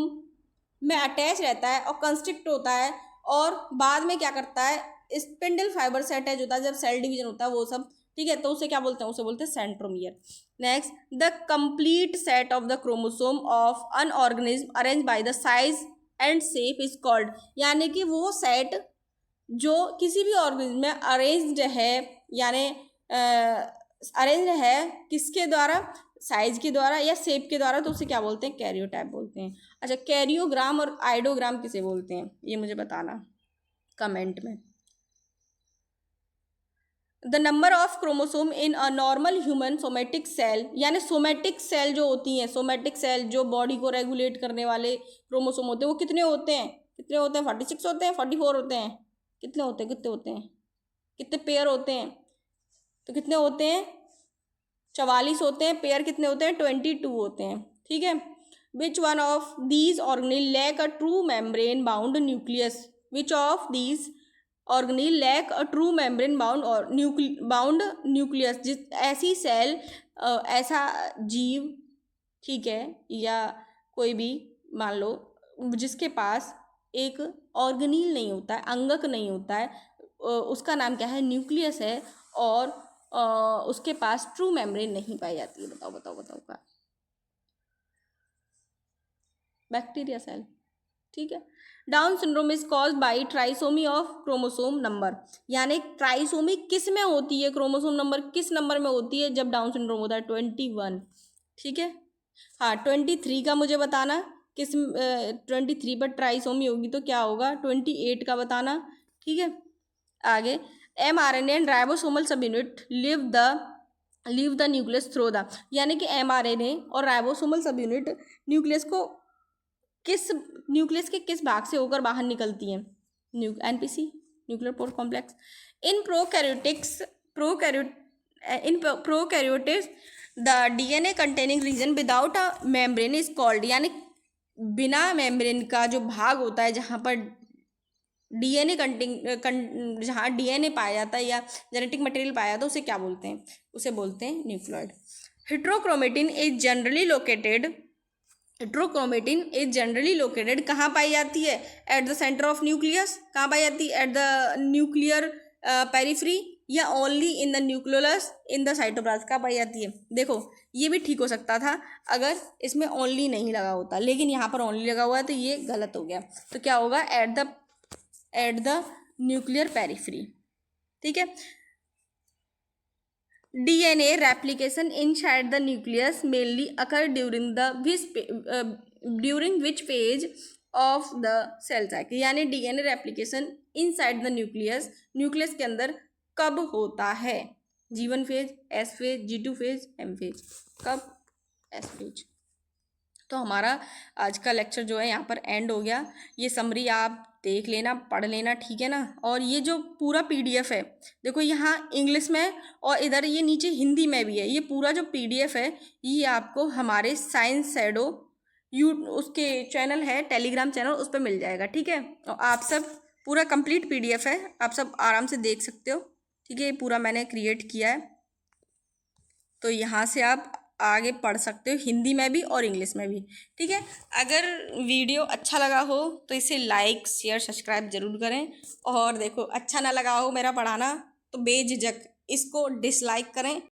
S1: में अटैच रहता है और कंस्ट्रिक्ट होता है और बाद में क्या करता है? स्पिंडल फाइबर से अटैच होता है जब सेल डिवीजन होता है वो सब, ठीक है। तो उसे क्या बोलते हैं? उसे बोलते हैं centromere. Next, the complete set of the chromosome of an organism arrange by the size and shape is called, यानी कि वो सेट जो किसी भी ऑर्गेनिज्म में अरेंज्ड है, यानी अरेंज है किसके द्वारा? साइज के द्वारा या शेप के द्वारा, तो उसे क्या बोलते हैं? कैरियोटाइप बोलते हैं। अच्छा, कैरियोग्राम और आइडोग्राम किसे बोलते हैं ये मुझे बताना कमेंट में। The number of chromosome in a normal human somatic cell, यानी सोमेटिक सेल जो होती हैं, सोमेटिक सेल जो बॉडी को रेगुलेट करने वाले क्रोमोसोम होते हैं, वो कितने होते हैं? कितने होते हैं? 46 होते हैं, 44 होते हैं? कितने होते हैं? कितने होते हैं? कितने पेयर होते हैं? तो कितने होते हैं? 44 होते हैं। पेयर कितने होते हैं? 22 होते हैं, ठीक है। Which one of these organelle lack a true membrane bound nucleus? Which of these organelle lack a true membrane bound nucleus? जिस ऐसी सेल, ऐसा जीव, ठीक है, या कोई भी मान लो जिसके पास एक ऑर्गेनिल नहीं होता है, अंगक नहीं होता है, उसका नाम क्या है? न्यूक्लियस है, और उसके पास ट्रू मेम्ब्रेन नहीं पाई जाती है। बताओ बताओ बताओ क्या? बैक्टीरिया सेल, ठीक है। Down syndrome is caused by trisomy of chromosome number, यानी ट्राइसोमी किस में होती है? क्रोमोसोम नंबर किस नंबर में होती है जब डाउन सिंड्रोम होता है? 21, ठीक है। हाँ, 23 का मुझे बताना किस 23 पर ट्राइसोमी होगी तो क्या होगा? 28 का बताना, ठीक है। आगे, mRNA एंड राइबोसोमल सब unit leave the nucleus through the, यानी कि mRNA और राइबोसोमल सब यूनिट न्यूक्लियस के किस भाग से होकर बाहर निकलती हैं? NPC, nuclear pore complex. In prokaryotics the DNA containing region without a membrane is called, यानी बिना मेम्ब्रेन का जो भाग होता है जहाँ पर डीएनए जहाँ डीएनए पाया जाता है या जेनेटिक मटेरियल पाया जाता है उसे क्या बोलते हैं? उसे बोलते हैं nucleoid. Heterochromatin is generally located कहाँ पाई जाती है? At the centre of nucleus. कहाँ पाई जाती है? एट द न्यूक्लियर पेरिफ्री या only in the nucleolus in the cytoplasm. कहाँ पाई जाती है? देखो ये भी ठीक हो सकता था अगर इसमें ओनली नहीं लगा होता, लेकिन यहाँ पर ओनली लगा हुआ है तो ये गलत हो गया। तो क्या होगा? Eight the nuclear periphery. ठीक है। DNA replication inside the nucleus mainly occur during which phase of the cell cycle? यानी DNA replication inside the nucleus के अंदर कब होता है? G1 phase, S phase, G2 phase, M phase. कब? S phase. तो हमारा आज का लेक्चर जो है यहाँ पर एंड हो गया। ये समरी आप देख लेना, पढ़ लेना, ठीक है ना। और ये जो पूरा PDF है, देखो यहाँ इंग्लिश में और इधर ये नीचे हिंदी में भी है। ये पूरा जो PDF है ये आपको हमारे साइंस शैडो उसके चैनल है, टेलीग्राम चैनल, उस पर मिल जाएगा। ठीक है। और आप सब पूरा कंप्लीट PDF है, आप सब आराम से देख सकते हो। ठीक है। ये पूरा मैंने क्रिएट किया है, तो यहाँ से आप आगे पढ़ सकते हो, हिंदी में भी और इंग्लिश में भी। ठीक है। अगर वीडियो अच्छा लगा हो तो इसे लाइक, शेयर, सब्सक्राइब जरूर करें। और देखो अच्छा ना लगा हो मेरा पढ़ाना तो बेझिझक इसको डिसलाइक करें।